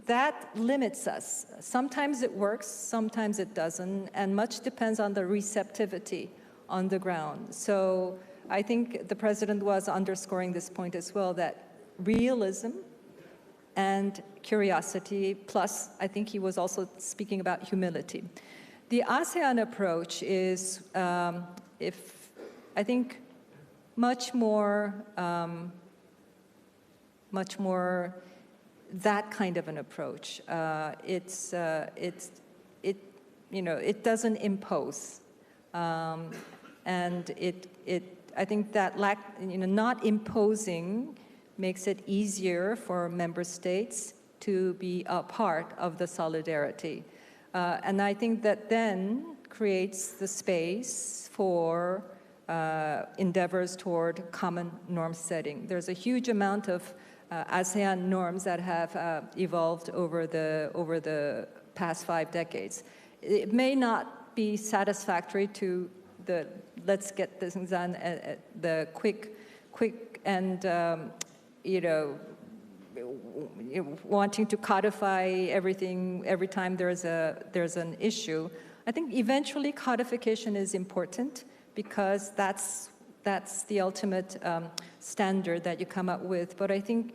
that limits us. Sometimes it works, sometimes it doesn't, and much depends on the receptivity on the ground. So I think the president was underscoring this point as well, that realism and curiosity, plus I think he was also speaking about humility. The ASEAN approach is, I think, much more that kind of an approach. It doesn't impose, and I think that not imposing makes it easier for member states to be a part of the solidarity. And I think that then creates the space for endeavors toward common norm setting. There's a huge amount of ASEAN norms that have evolved over the past 5 decades. It may not be satisfactory to the let's get this done, the quick and wanting to codify everything every time there's an issue. I think eventually codification is important because that's the ultimate standard that you come up with. But I think,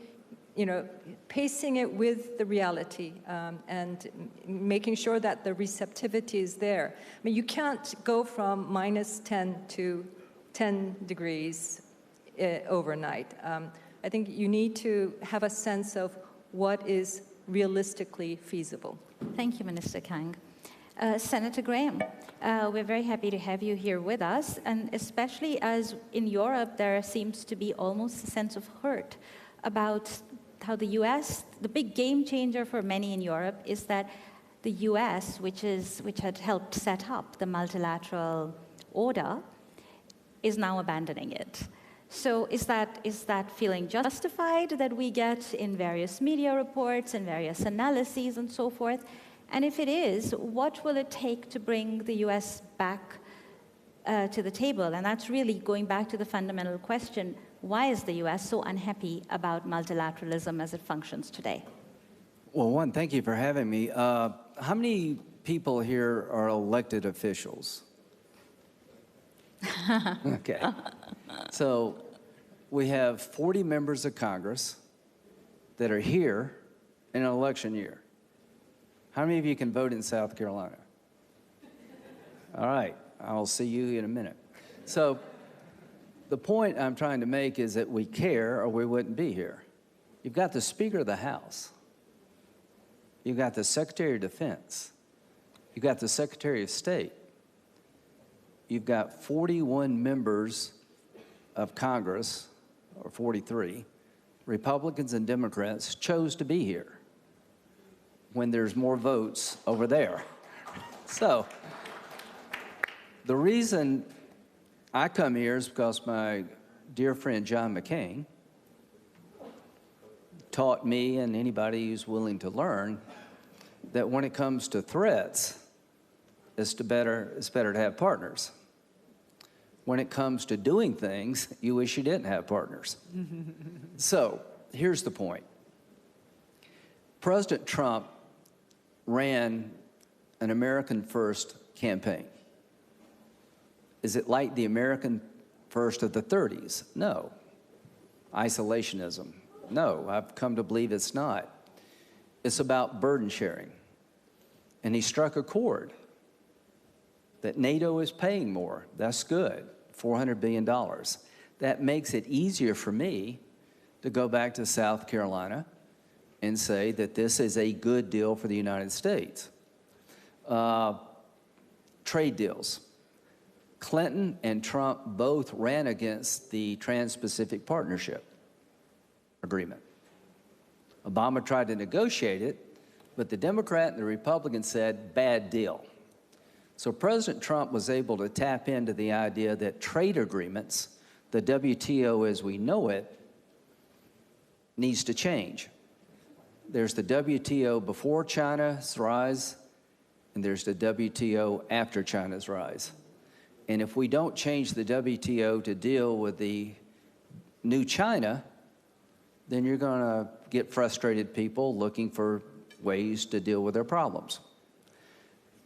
pacing it with the reality and making sure that the receptivity is there. I mean, you can't go from -10 to 10 degrees overnight. I think you need to have a sense of what is realistically feasible. Thank you, Minister Kang. Senator Graham, we're very happy to have you here with us, and especially as in Europe there seems to be almost a sense of hurt about how the US, the big game changer for many in Europe is that the US, which had helped set up the multilateral order, is now abandoning it. So is that feeling justified that we get in various media reports and various analyses and so forth? And if it is, what will it take to bring the US back to the table? And that's really going back to the fundamental question, why is the US so unhappy about multilateralism as it functions today? Well, one, thank you for having me. How many people here are elected officials? Okay. So we have 40 members of Congress that are here in an election year. How many of you can vote in South Carolina? All right, I'll see you in a minute. So the point I'm trying to make is that we care or we wouldn't be here. You've got the Speaker of the House. You've got the Secretary of Defense. You've got the Secretary of State. You've got 41 members of Congress, or 43, Republicans and Democrats chose to be here when there's more votes over there. So the reason I come here is because my dear friend John McCain taught me and anybody who's willing to learn that when it comes to threats, it's better to have partners. When it comes to doing things, you wish you didn't have partners. So here's the point. President Trump ran an American First campaign. Is it like the American First of the 30s? No. Isolationism? No, I've come to believe it's not. It's about burden sharing. And he struck a chord that NATO is paying more. That's good, $400 billion. That makes it easier for me to go back to South Carolina and say that this is a good deal for the United States. Trade deals. Clinton and Trump both ran against the Trans-Pacific Partnership Agreement. Obama tried to negotiate it, but the Democrat and the Republican said, bad deal. So President Trump was able to tap into the idea that trade agreements, the WTO as we know it, needs to change. There's the WTO before China's rise, and there's the WTO after China's rise. And if we don't change the WTO to deal with the new China, then you're going to get frustrated people looking for ways to deal with their problems.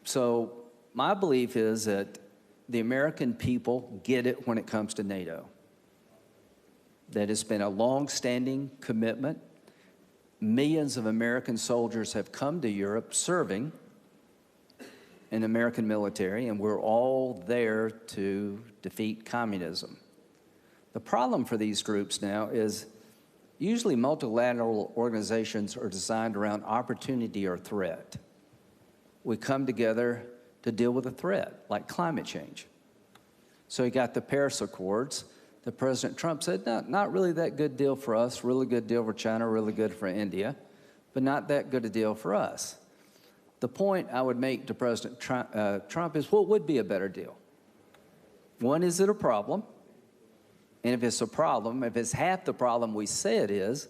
So my belief is that the American people get it when it comes to NATO. That it's been a long-standing commitment. Millions of American soldiers have come to Europe serving in the American military, and we're all there to defeat communism. The problem for these groups now is usually multilateral organizations are designed around opportunity or threat. We come together to deal with a threat, like climate change. So you got the Paris Accords that President Trump said, no, not really that good deal for us, really good deal for China, really good for India, but not that good a deal for us. The point I would make to President Trump is, what would be a better deal? One, is it a problem? And if it's a problem, if it's half the problem we say it is,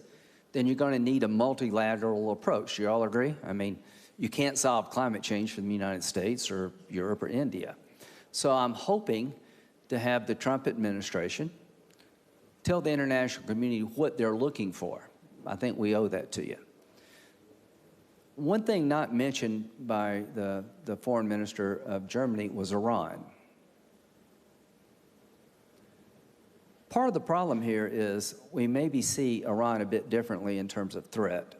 then you're going to need a multilateral approach. Do you all agree? I mean, you can't solve climate change from the United States or Europe or India. So I'm hoping to have the Trump administration tell the international community what they're looking for. I think we owe that to you. One thing not mentioned by the foreign minister of Germany was Iran. Part of the problem here is we maybe see Iran a bit differently in terms of threat.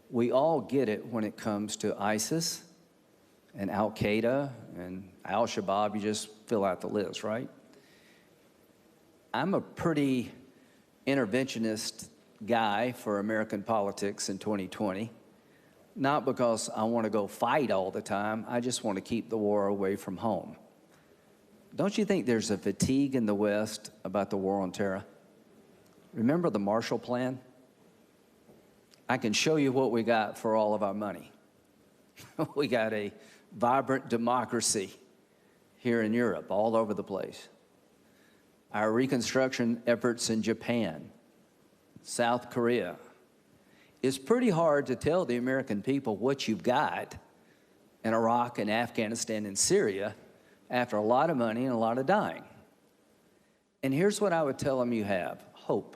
We all get it when it comes to ISIS and Al-Qaeda and Al-Shabaab. You just fill out the list, right? I'm a pretty interventionist guy for American politics in 2020, not because I want to go fight all the time. I just want to keep the war away from home. Don't you think there's a fatigue in the West about the war on terror? Remember the Marshall Plan? I can show you what we got for all of our money. We got a vibrant democracy here in Europe, all over the place. Our reconstruction efforts in Japan, South Korea. It's pretty hard to tell the American people what you've got in Iraq and Afghanistan and Syria after a lot of money and a lot of dying. And here's what I would tell them you have: hope.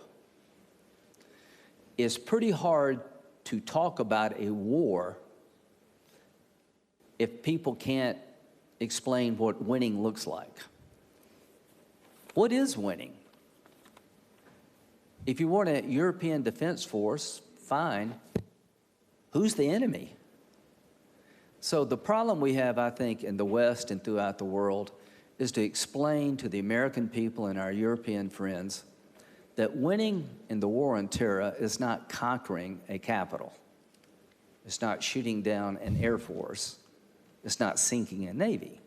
It's pretty hard to talk about a war if people can't explain what winning looks like. What is winning? If you want a European defense force, fine. Who's the enemy? So the problem we have, I think, in the West and throughout the world is to explain to the American people and our European friends that winning in the war on terror is not conquering a capital. It's not shooting down an air force. It's not sinking a navy.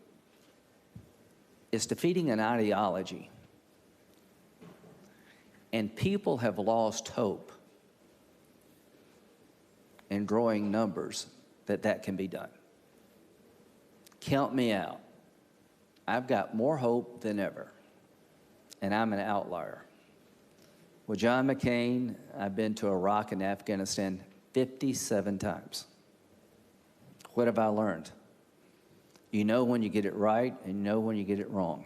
It's defeating an ideology. And people have lost hope in growing numbers that that can be done. Count me out. I've got more hope than ever, and I'm an outlier. With John McCain, I've been to Iraq and Afghanistan 57 times. What have I learned? You know when you get it right, and you know when you get it wrong.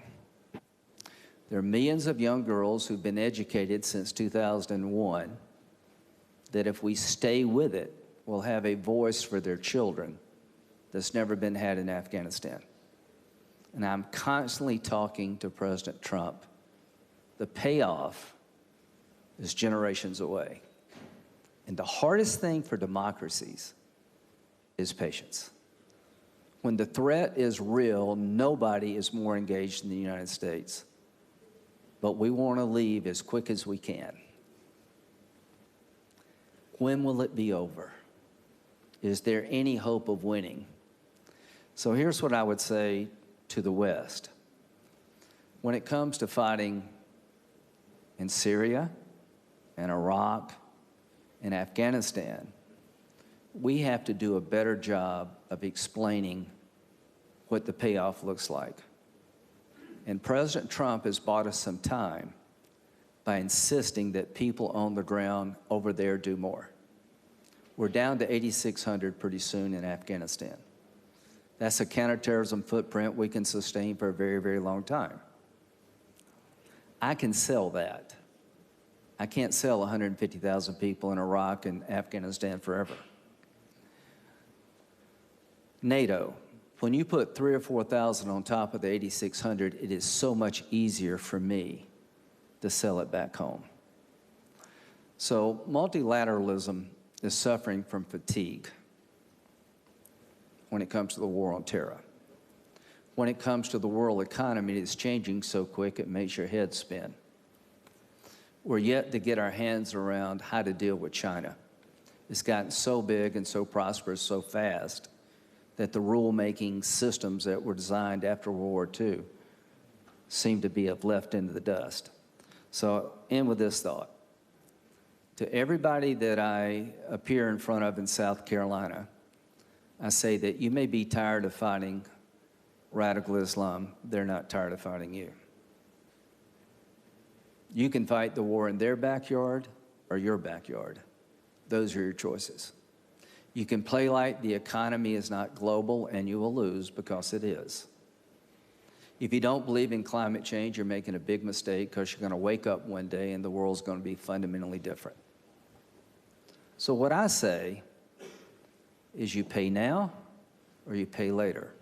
There are millions of young girls who've been educated since 2001 that if we stay with it, will have a voice for their children that's never been had in Afghanistan. And I'm constantly talking to President Trump. The payoff is generations away. And the hardest thing for democracies is patience. When the threat is real, nobody is more engaged in the United States. But we want to leave as quick as we can. When will it be over? Is there any hope of winning? So here's what I would say to the West. When it comes to fighting in Syria and Iraq and Afghanistan, we have to do a better job of explaining what the payoff looks like. And President Trump has bought us some time by insisting that people on the ground over there do more. We're down to 8,600 pretty soon in Afghanistan. That's a counterterrorism footprint we can sustain for a very, very long time. I can sell that. I can't sell 150,000 people in Iraq and Afghanistan forever. NATO, when you put 3,000 or 4,000 on top of the 8,600, it is so much easier for me to sell it back home. So multilateralism is suffering from fatigue when it comes to the war on terror. When it comes to the world economy, it's changing so quick it makes your head spin. We're yet to get our hands around how to deal with China. It's gotten so big and so prosperous so fast that the rule-making systems that were designed after World War II seem to be left into the dust. So I'll end with this thought. To everybody that I appear in front of in South Carolina, I say that you may be tired of fighting radical Islam. They're not tired of fighting you. You can fight the war in their backyard or your backyard. Those are your choices. You can play like the economy is not global, and you will lose because it is. If you don't believe in climate change, you're making a big mistake because you're going to wake up one day and the world's going to be fundamentally different. So what I say is you pay now or you pay later.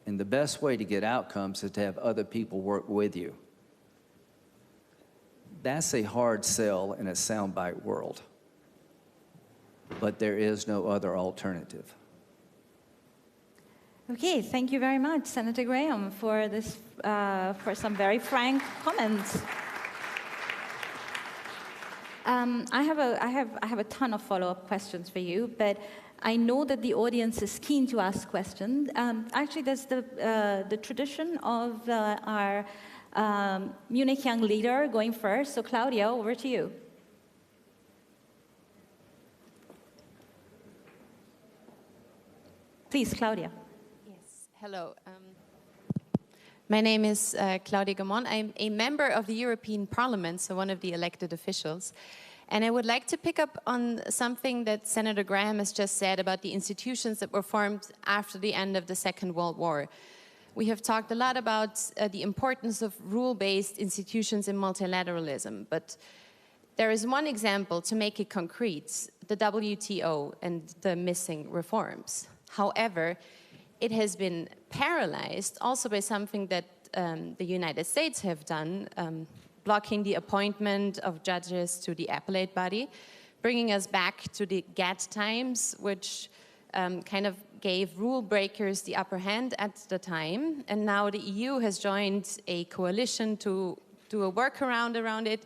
And the best way to get outcomes is to have other people work with you. That's a hard sell in a soundbite world. But there is no other alternative. Okay, thank you very much, Senator Graham, for this, for some very frank comments. I have a ton of follow-up questions for you, but I know that the audience is keen to ask questions. Actually, there's the tradition of our Munich young leader going first. So, Claudia, over to you. Please, Claudia. Yes, hello. My name is Claudia Gamon. I'm a member of the European Parliament, so one of the elected officials. And I would like to pick up on something that Senator Graham has just said about the institutions that were formed after the end of the Second World War. We have talked a lot about the importance of rule-based institutions in multilateralism, but there is one example to make it concrete, the WTO and the missing reforms. However, it has been paralyzed also by something that the United States have done, blocking the appointment of judges to the appellate body, bringing us back to the GATT times, which kind of gave rule breakers the upper hand at the time. And now the EU has joined a coalition to do a workaround around it,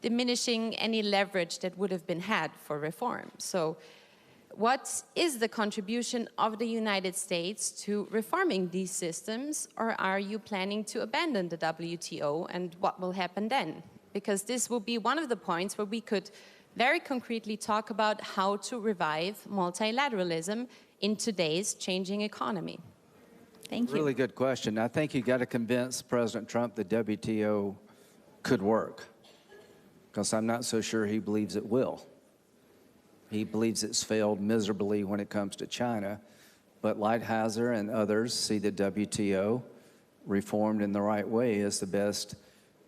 diminishing any leverage that would have been had for reform. So what is the contribution of the United States to reforming these systems, or are you planning to abandon the WTO, and what will happen then? Because this will be one of the points where we could very concretely talk about how to revive multilateralism in today's changing economy. Thank you. Really good question. I think you got to convince President Trump the WTO could work, because I'm not so sure he believes it will. He believes it's failed miserably when it comes to China, but Lighthizer and others see the WTO reformed in the right way as the best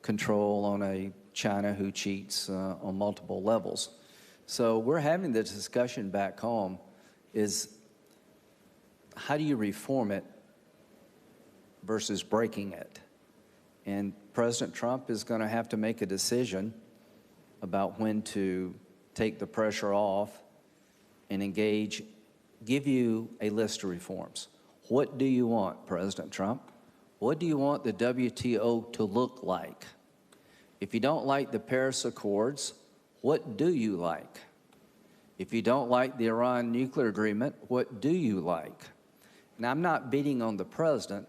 control on a China who cheats on multiple levels. So we're having the discussion back home is how do you reform it versus breaking it? And President Trump is going to have to make a decision about when to take the pressure off and engage, give you a list of reforms. What do you want, President Trump? What do you want the WTO to look like? If you don't like the Paris Accords, what do you like? If you don't like the Iran nuclear agreement, what do you like? Now, I'm not beating on the president,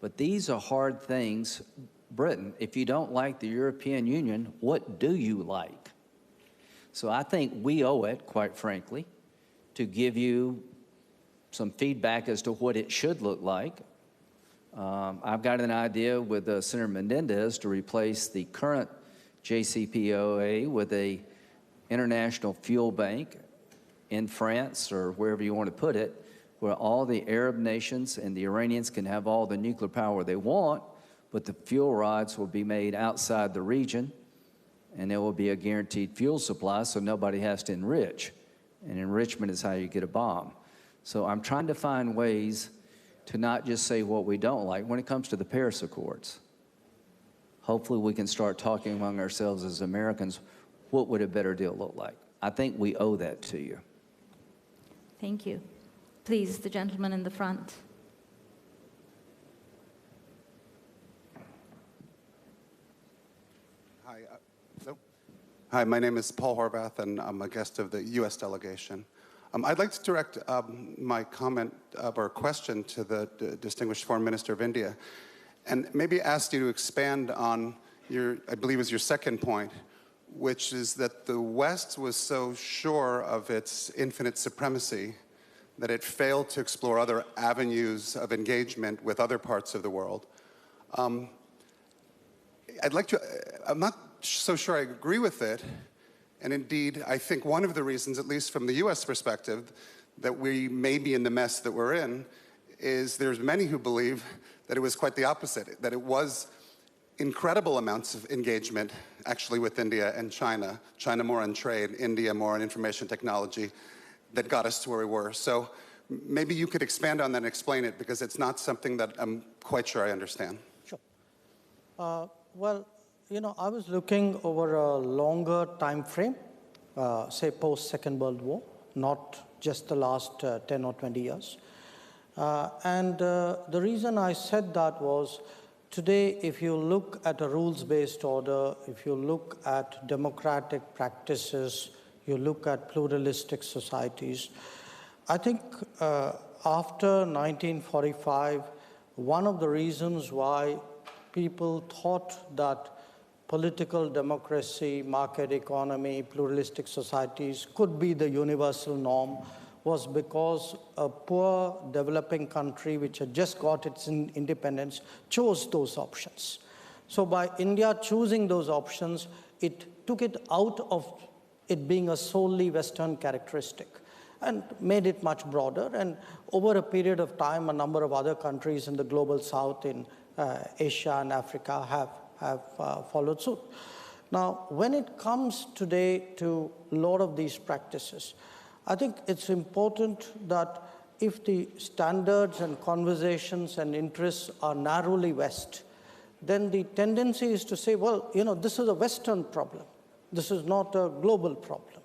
but these are hard things. Britain, if you don't like the European Union, what do you like? So I think we owe it, quite frankly, to give you some feedback as to what it should look like. I've got an idea with Senator Menendez to replace the current JCPOA with a international fuel bank in France or wherever you want to put it, where all the Arab nations and the Iranians can have all the nuclear power they want, but the fuel rods will be made outside the region, and there will be a guaranteed fuel supply so nobody has to enrich. And enrichment is how you get a bomb. So I'm trying to find ways to not just say what we don't like when it comes to the Paris Accords. Hopefully we can start talking among ourselves as Americans, what would a better deal look like? I think we owe that to you. Thank you. Please, the gentleman in the front. Hi, my name is Paul Horvath, and I'm a guest of the U.S. delegation. I'd like to direct my comment or question to the distinguished Foreign Minister of India, and maybe ask you to expand on your, I believe is your second point, which is that the West was so sure of its infinite supremacy that it failed to explore other avenues of engagement with other parts of the world. I'm not so sure I agree with it, and indeed, I think one of the reasons, at least from the US perspective, that we may be in the mess that we're in, is there's many who believe that it was quite the opposite, that it was incredible amounts of engagement actually with India and China, China more on trade, India more on information technology, that got us to where we were. So maybe you could expand on that and explain it, because it's not something that I'm quite sure I understand. Sure. Well, you know, I was looking over a longer time frame, say post-Second World War, not just the last 10 or 20 years. The reason I said that was, today, if you look at a rules-based order, if you look at democratic practices, you look at pluralistic societies, I think after 1945, one of the reasons why people thought that political democracy, market economy, pluralistic societies could be the universal norm was because a poor developing country which had just got its independence chose those options. So by India choosing those options, it took it out of it being a solely Western characteristic and made it much broader. And over a period of time, a number of other countries in the global south, in Asia and Africa, have followed suit. Now, when it comes today to a lot of these practices, I think it's important that if the standards and conversations and interests are narrowly West, then the tendency is to say, well, you know, this is a Western problem. This is not a global problem.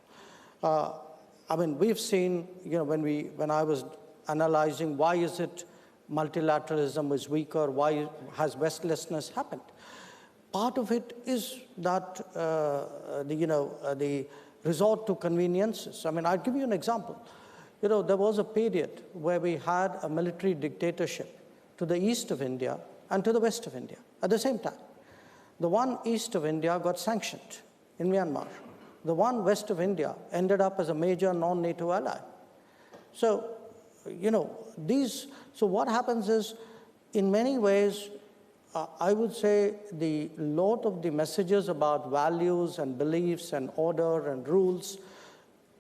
I mean, we've seen, you know, when I was analyzing why is it multilateralism is weaker, why has Westlessness happened? Part of it is that the resort to conveniences. I mean, I'll give you an example. You know, there was a period where we had a military dictatorship to the east of India and to the west of India at the same time. The one east of India got sanctioned in Myanmar. The one west of India ended up as a major non-NATO ally. So, you know, so what happens is, in many ways, I would say the lot of the messages about values and beliefs and order and rules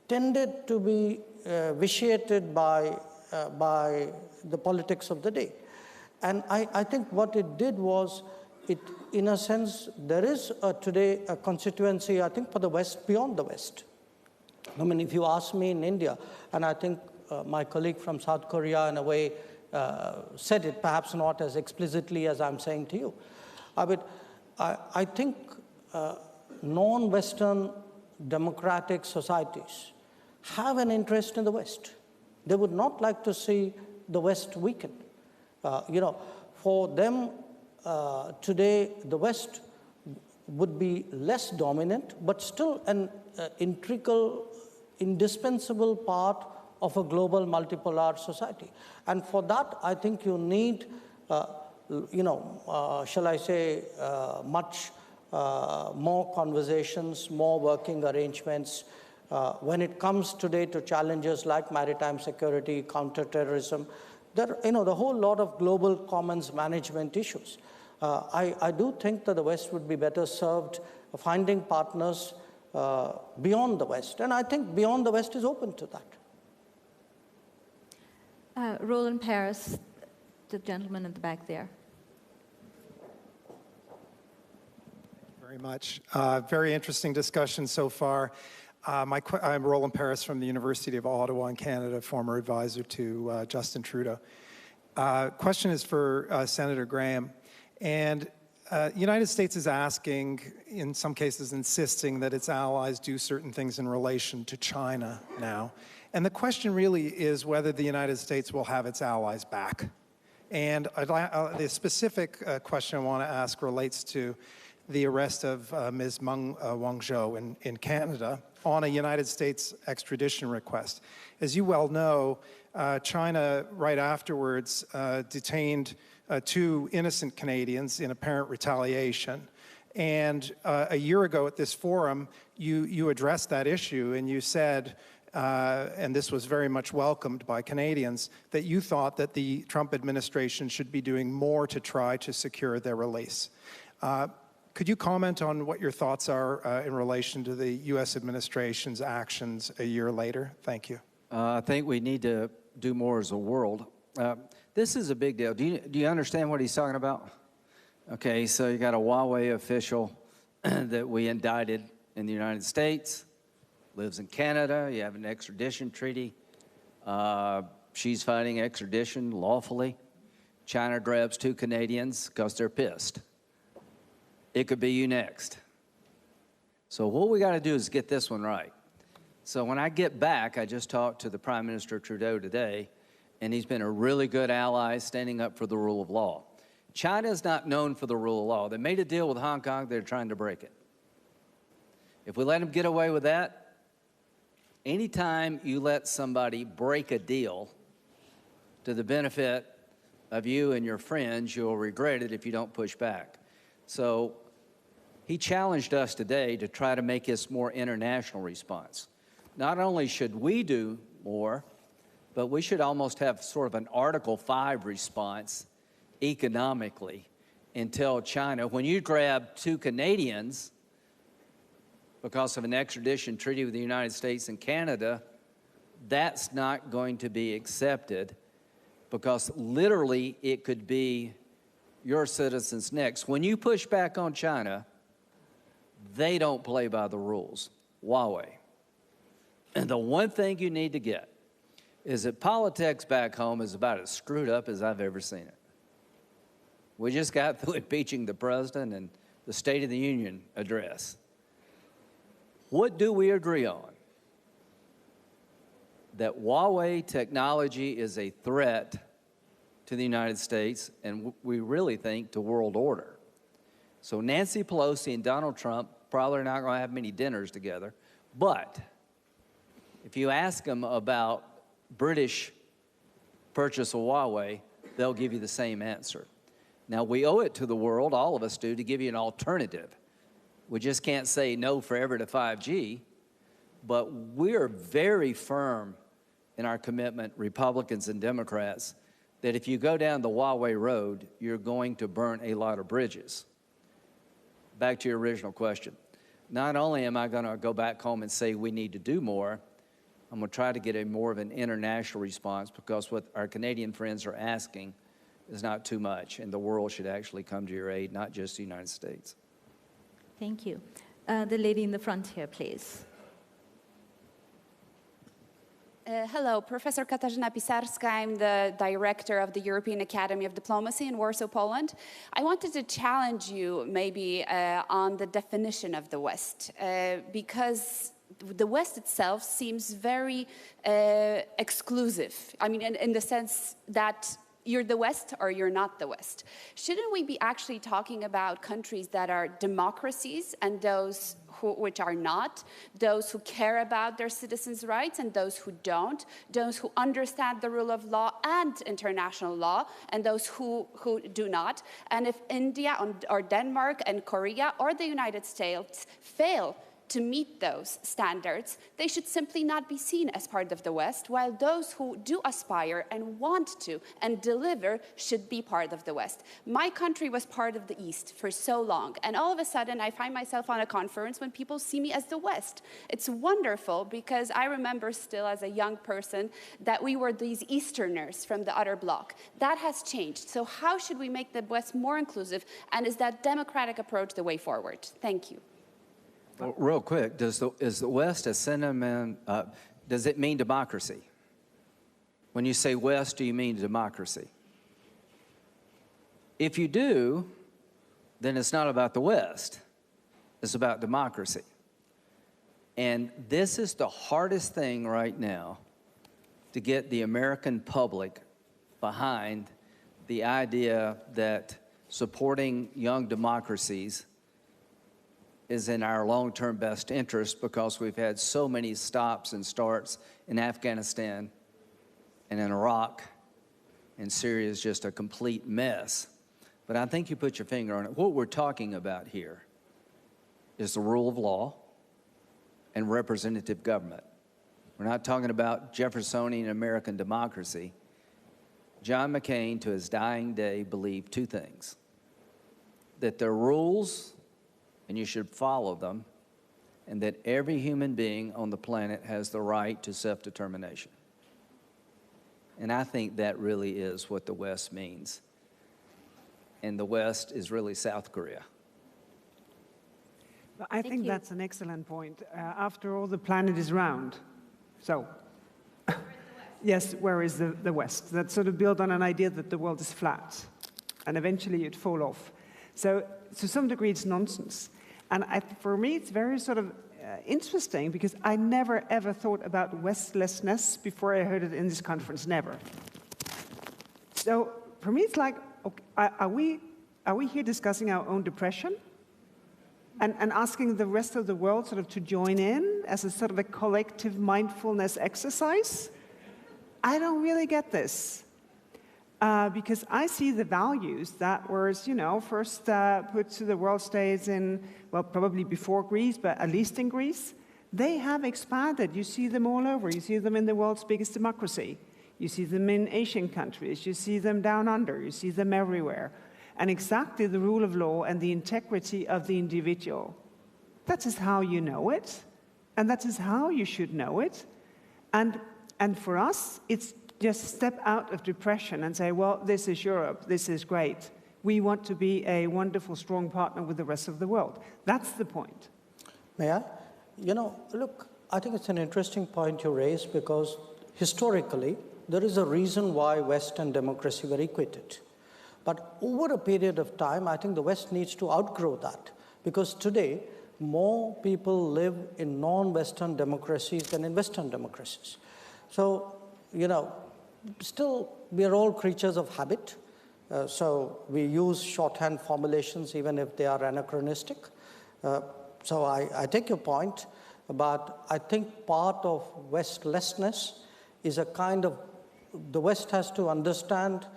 tended to be vitiated by the politics of the day. And I think what it did was, in a sense, there is today a constituency, I think, for the West beyond the West. I mean, if you ask me in India, and I think my colleague from South Korea, in a way, said it, perhaps not as explicitly as I'm saying to you. I think non-Western democratic societies have an interest in the West. They would not like to see the West weaken. You know, for them, today, the West would be less dominant, but still an integral, indispensable part of a global multipolar society. And for that, I think you need, shall I say, much more conversations, more working arrangements. When it comes today to challenges like maritime security, counterterrorism, there, the whole lot of global commons management issues. I do think that the West would be better served finding partners beyond the West. And I think beyond the West is open to that. Roland Paris, the gentleman in the back there. Very much. Very interesting discussion so far. I'm Roland Paris from the University of Ottawa in Canada, former advisor to Justin Trudeau. Question is for Senator Graham. And the United States is asking, in some cases insisting, that its allies do certain things in relation to China now. And the question really is whether the United States will have its allies back. And the specific question I want to ask relates to the arrest of Ms. Meng Wanzhou in Canada on a United States extradition request. As you well know, China, right afterwards, detained 2 innocent Canadians in apparent retaliation. And a year ago at this forum, you addressed that issue and you said, and this was very much welcomed by Canadians, that you thought that the Trump administration should be doing more to try to secure their release. Could you comment on what your thoughts are in relation to the U.S. administration's actions a year later? Thank you. I think we need to do more as a world. This is a big deal. Do you understand what he's talking about? Okay, so you got a Huawei official that we indicted in the United States, lives in Canada, you have an extradition treaty. She's fighting extradition lawfully. China grabs 2 Canadians because they're pissed. It could be you next. So what we got to do is get this one right. So when I get back, I just talked to the Prime Minister Trudeau today, and he's been a really good ally standing up for the rule of law. China is not known for the rule of law. They made a deal with Hong Kong, they're trying to break it. If we let them get away with that, anytime you let somebody break a deal to the benefit of you and your friends, you'll regret it if you don't push back. So he challenged us today to try to make this more international response. Not only should we do more, but we should almost have sort of an Article 5 response economically and tell China, when you grab 2 Canadians because of an extradition treaty with the United States and Canada, that's not going to be accepted because literally it could be your citizens next. When you push back on China, they don't play by the rules. Huawei. And the one thing you need to get is that politics back home is about as screwed up as I've ever seen it. We just got through impeaching the president and the State of the Union address. What do we agree on? That Huawei technology is a threat to the United States, and we really think to world order. So Nancy Pelosi and Donald Trump probably are not going to have many dinners together, but if you ask them about British purchase of Huawei, they'll give you the same answer. Now, we owe it to the world, all of us do, to give you an alternative. We just can't say no forever to 5G, but we're very firm in our commitment, Republicans and Democrats, that if you go down the Huawei road, you're going to burn a lot of bridges. Back to your original question. Not only am I going to go back home and say we need to do more, I'm going to try to get a more of an international response, because what our Canadian friends are asking is not too much, and the world should actually come to your aid, not just the United States. Thank you. The lady in the front here, please. Hello, Professor Katarzyna Pisarska. I'm the director of the European Academy of Diplomacy in Warsaw, Poland. I wanted to challenge you maybe on the definition of the West, because the West itself seems very exclusive. I mean, in the sense that you're the West or you're not the West. Shouldn't we be actually talking about countries that are democracies and those which are not, those who care about their citizens' rights and those who don't, those who understand the rule of law and international law and those who do not? And if India or Denmark and Korea or the United States fail to meet those standards, they should simply not be seen as part of the West, while those who do aspire and want to and deliver should be part of the West. My country was part of the East for so long, and all of a sudden I find myself on a conference when people see me as the West. It's wonderful, because I remember still as a young person that we were these Easterners from the other bloc. That has changed. So how should we make the West more inclusive, and is that democratic approach the way forward? Thank you. Well, real quick, is the West a synonym, does it mean democracy? When you say West, do you mean democracy? If you do, then it's not about the West. It's about democracy. And this is the hardest thing right now to get the American public behind the idea that supporting young democracies is in our long-term best interest, because we've had so many stops and starts in Afghanistan and in Iraq, and Syria is just a complete mess. But I think you put your finger on it. What we're talking about here is the rule of law and representative government. We're not talking about Jeffersonian American democracy. John McCain, to his dying day, believed two things: that there are rules and you should follow them, and that every human being on the planet has the right to self-determination. And I think that really is what the West means. And the West is really South Korea. I think that's an excellent point. After all, the planet is round. So, yes, where is the West? That's sort of built on an idea that the world is flat, and eventually you'd fall off. So, to some degree, it's nonsense. And for me, it's very sort of interesting, because I never, ever thought about Westlessness before I heard it in this conference, never. So, for me, it's like, okay, are we here discussing our own depression? And asking the rest of the world sort of to join in as a sort of a collective mindfulness exercise? I don't really get this. Because I see the values that were, first put to the world stage in, well, probably before Greece, but at least in Greece. They have expanded. You see them all over. You see them in the world's biggest democracy. You see them in Asian countries. You see them down under. You see them everywhere. And exactly the rule of law and the integrity of the individual. That is how you know it, and that is how you should know it. And for us, it's just step out of depression and say, well, this is Europe, this is great. We want to be a wonderful, strong partner with the rest of the world. That's the point. May I? Look, I think it's an interesting point you raise, because historically, there is a reason why West and democracy were equated. But over a period of time, I think the West needs to outgrow that, because today, more people live in non-Western democracies than in Western democracies. So, still, we are all creatures of habit. So we use shorthand formulations even if they are anachronistic. So I take your point, but I think part of Westlessness is a kind of, the West has to understand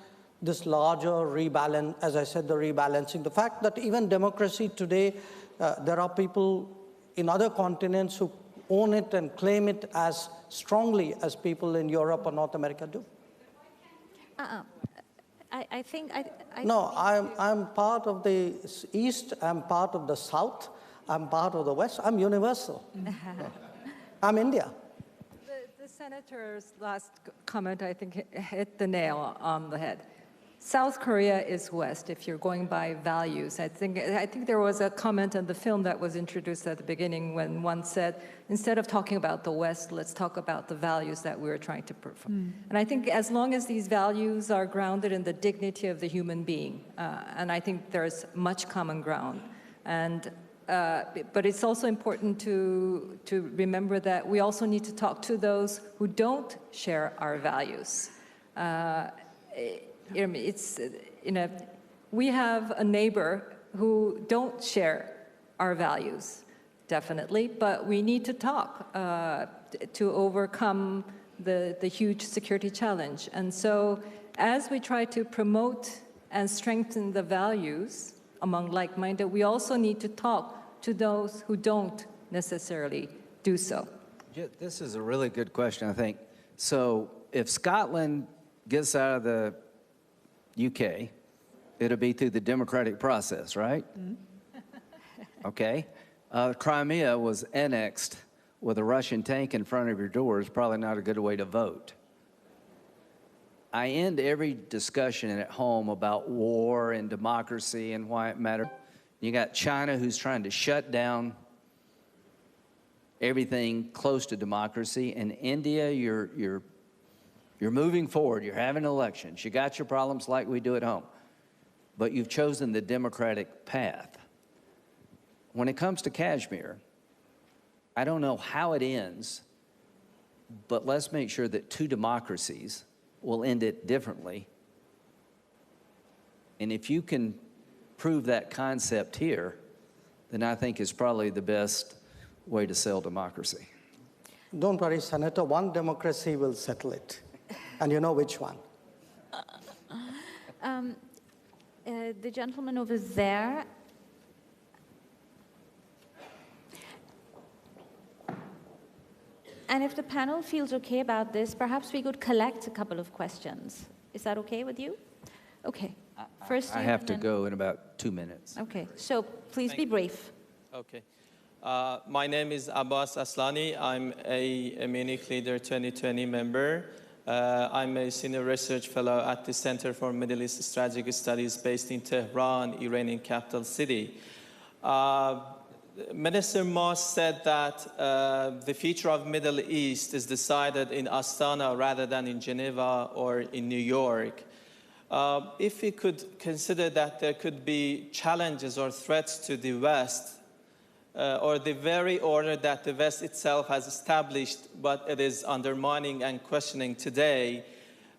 this larger rebalance, as I said, the rebalancing. The fact that even democracy today, there are people in other continents who own it and claim it as strongly as people in Europe or North America do. I think No, I'm part of the East, I'm part of the South, I'm part of the West, I'm universal. I'm India. The senator's last comment, I think, hit the nail on the head. South Korea is West, if you're going by values. I think there was a comment in the film that was introduced at the beginning when one said, instead of talking about the West, let's talk about the values that we're trying to perform. And I think as long as these values are grounded in the dignity of the human being, and I think there's much common ground. And but it's also important to remember that we also need to talk to those who don't share our values. We have a neighbor who don't share our values, definitely, but we need to talk to overcome the huge security challenge. And so as we try to promote and strengthen the values among like-minded, we also need to talk to those who don't necessarily do so. Yeah, this is a really good question, I think. So if Scotland gets out of the UK, it'll be through the democratic process, right? Okay. Crimea was annexed with a Russian tank in front of your door. Is probably not a good way to vote. I end every discussion at home about war and democracy and why it matters. You got China who's trying to shut down everything close to democracy. In India, you're moving forward. You're having elections. You got your problems like we do at home. But you've chosen the democratic path. When it comes to Kashmir, I don't know how it ends, but let's make sure that two democracies will end it differently. And if you can prove that concept here, then I think it's probably the best way to sell democracy. Don't worry, Senator, one democracy will settle it. And you know which one. The gentleman over there. And if the panel feels okay about this, perhaps we could collect a couple of questions. Is that okay with you? Okay. First, I have to go in about 2 minutes. Okay, so please be brief. Okay. My name is Abbas Aslani. I'm a Munich Leader 2020 member. I'm a senior research fellow at the Center for Middle East Strategic Studies based in Tehran, Iranian capital city. Minister Moss said that the future of Middle East is decided in Astana rather than in Geneva or in New York. If we could consider that there could be challenges or threats to the West, or the very order that the West itself has established, but it is undermining and questioning today,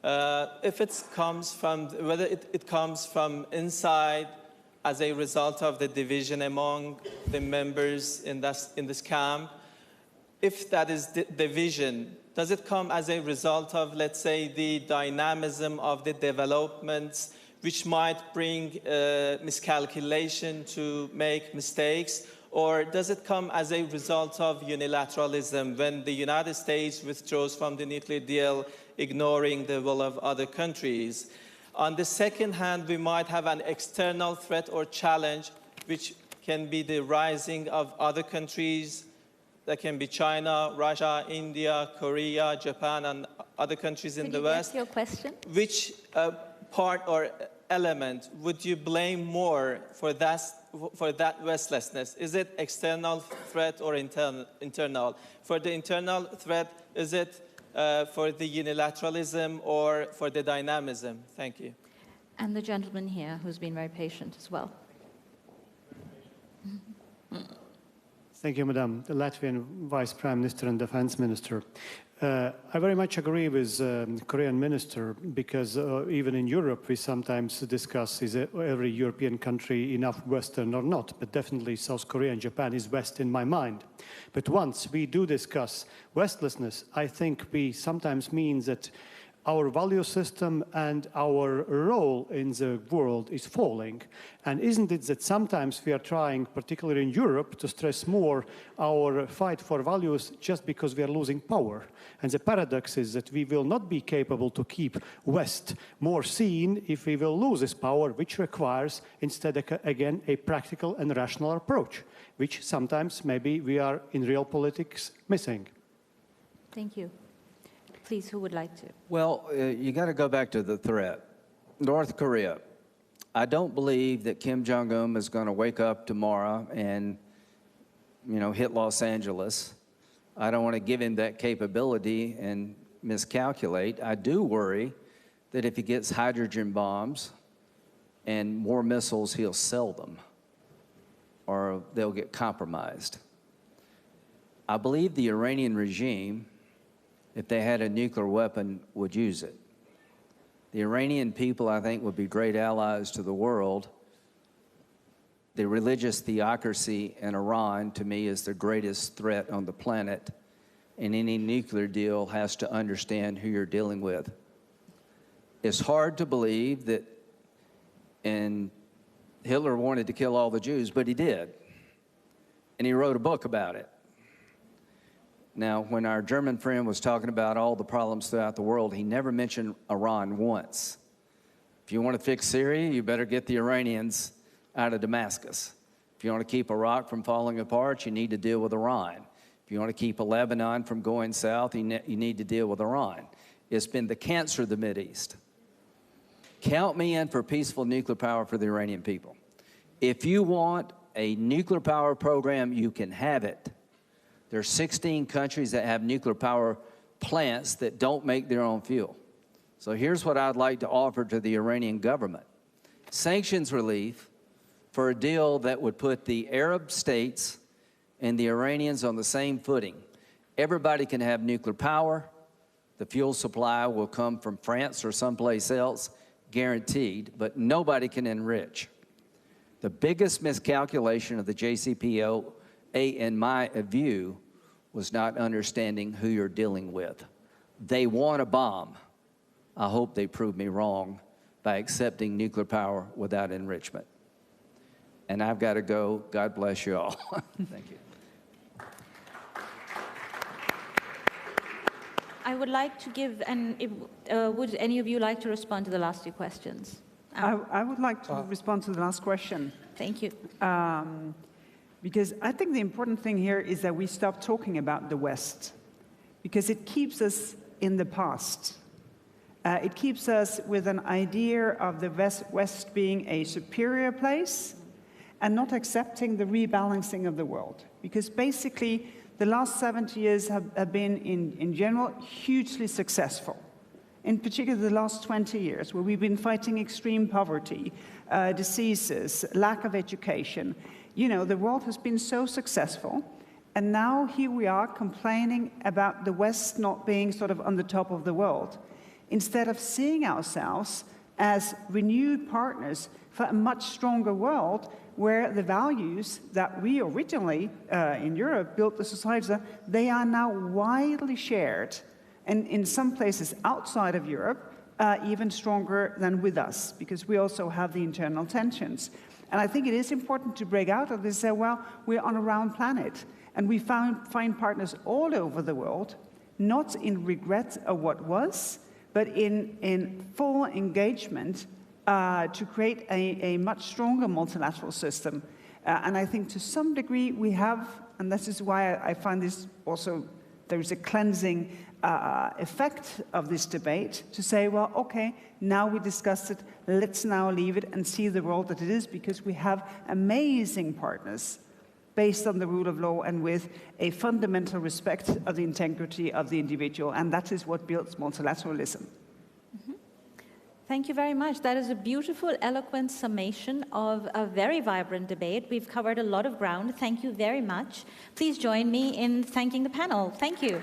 if it comes from, whether it comes from inside as a result of the division among the members in this camp, if that is the division, does it come as a result of, let's say, the dynamism of the developments which might bring miscalculation to make mistakes? Or does it come as a result of unilateralism when the United States withdraws from the nuclear deal, ignoring the will of other countries? On the second hand, we might have an external threat or challenge, which can be the rising of other countries. That can be China, Russia, India, Korea, Japan, and other countries in the West. Could you get your question? Which part or element would you blame more for that restlessness? Is it external threat or internal? For the internal threat, is it for the unilateralism or for the dynamism? Thank you. And the gentleman here who's been very patient as well. Thank you, Madam. The Latvian Vice Prime Minister and Defense Minister. I very much agree with the Korean Minister because even in Europe we sometimes discuss is every European country enough Western or not, but definitely South Korea and Japan is West in my mind. But once we do discuss Westlessness, I think we sometimes mean that our value system and our role in the world is falling. And isn't it that sometimes we are trying, particularly in Europe, to stress more our fight for values just because we are losing power? And the paradox is that we will not be capable to keep West more seen if we will lose this power, which requires instead, again, a practical and rational approach, which sometimes maybe we are in real politics missing. Thank you. Please, who would like to? Well, you got to go back to the threat. North Korea. I don't believe that Kim Jong-un is going to wake up tomorrow and, hit Los Angeles. I don't want to give him that capability and miscalculate. I do worry that if he gets hydrogen bombs and more missiles, he'll sell them or they'll get compromised. I believe the Iranian regime, if they had a nuclear weapon, would use it. The Iranian people, I think, would be great allies to the world. The religious theocracy in Iran, to me, is the greatest threat on the planet, and any nuclear deal has to understand who you're dealing with. It's hard to believe that, and Hitler wanted to kill all the Jews, but he did, and he wrote a book about it. Now, when our German friend was talking about all the problems throughout the world, he never mentioned Iran once. If you want to fix Syria, you better get the Iranians out of Damascus. If you want to keep Iraq from falling apart, you need to deal with Iran. If you want to keep Lebanon from going south, you need to deal with Iran. It's been the cancer of the Mideast. Count me in for peaceful nuclear power for the Iranian people. If you want a nuclear power program, you can have it. There are 16 countries that have nuclear power plants that don't make their own fuel. So here's what I'd like to offer to the Iranian government. Sanctions relief for a deal that would put the Arab states and the Iranians on the same footing. Everybody can have nuclear power. The fuel supply will come from France or someplace else, guaranteed, but nobody can enrich. The biggest miscalculation of the JCPOA, in my view, was not understanding who you're dealing with. They want a bomb. I hope they prove me wrong by accepting nuclear power without enrichment. And I've got to go. God bless you all. Thank you. I would like to give, would any of you like to respond to the last two questions? I would like to respond to the last question. Thank you. Because I think the important thing here is that we stop talking about the West, because it keeps us in the past. It keeps us with an idea of the West being a superior place and not accepting the rebalancing of the world. Because basically, the last 70 years have been, in general, hugely successful. In particular, the last 20 years, where we've been fighting extreme poverty, diseases, lack of education. You know, the world has been so successful, and now here we are complaining about the West not being sort of on the top of the world, instead of seeing ourselves as renewed partners for a much stronger world, where the values that we originally in Europe built the societies on, they are now widely shared, and in some places outside of Europe, even stronger than with us, because we also have the internal tensions. And I think it is important to break out of this and say, well, we're on a round planet, and we find partners all over the world, not in regret of what was, but in full engagement to create a much stronger multilateral system. And I think to some degree we have, and this is why I find this also, there is a cleansing effect of this debate, to say, well, okay, now we discussed it, let's now leave it and see the world that it is, because we have amazing partners based on the rule of law and with a fundamental respect of the integrity of the individual, and that is what builds multilateralism. Thank you very much. That is a beautiful, eloquent summation of a very vibrant debate. We've covered a lot of ground. Thank you very much. Please join me in thanking the panel. Thank you.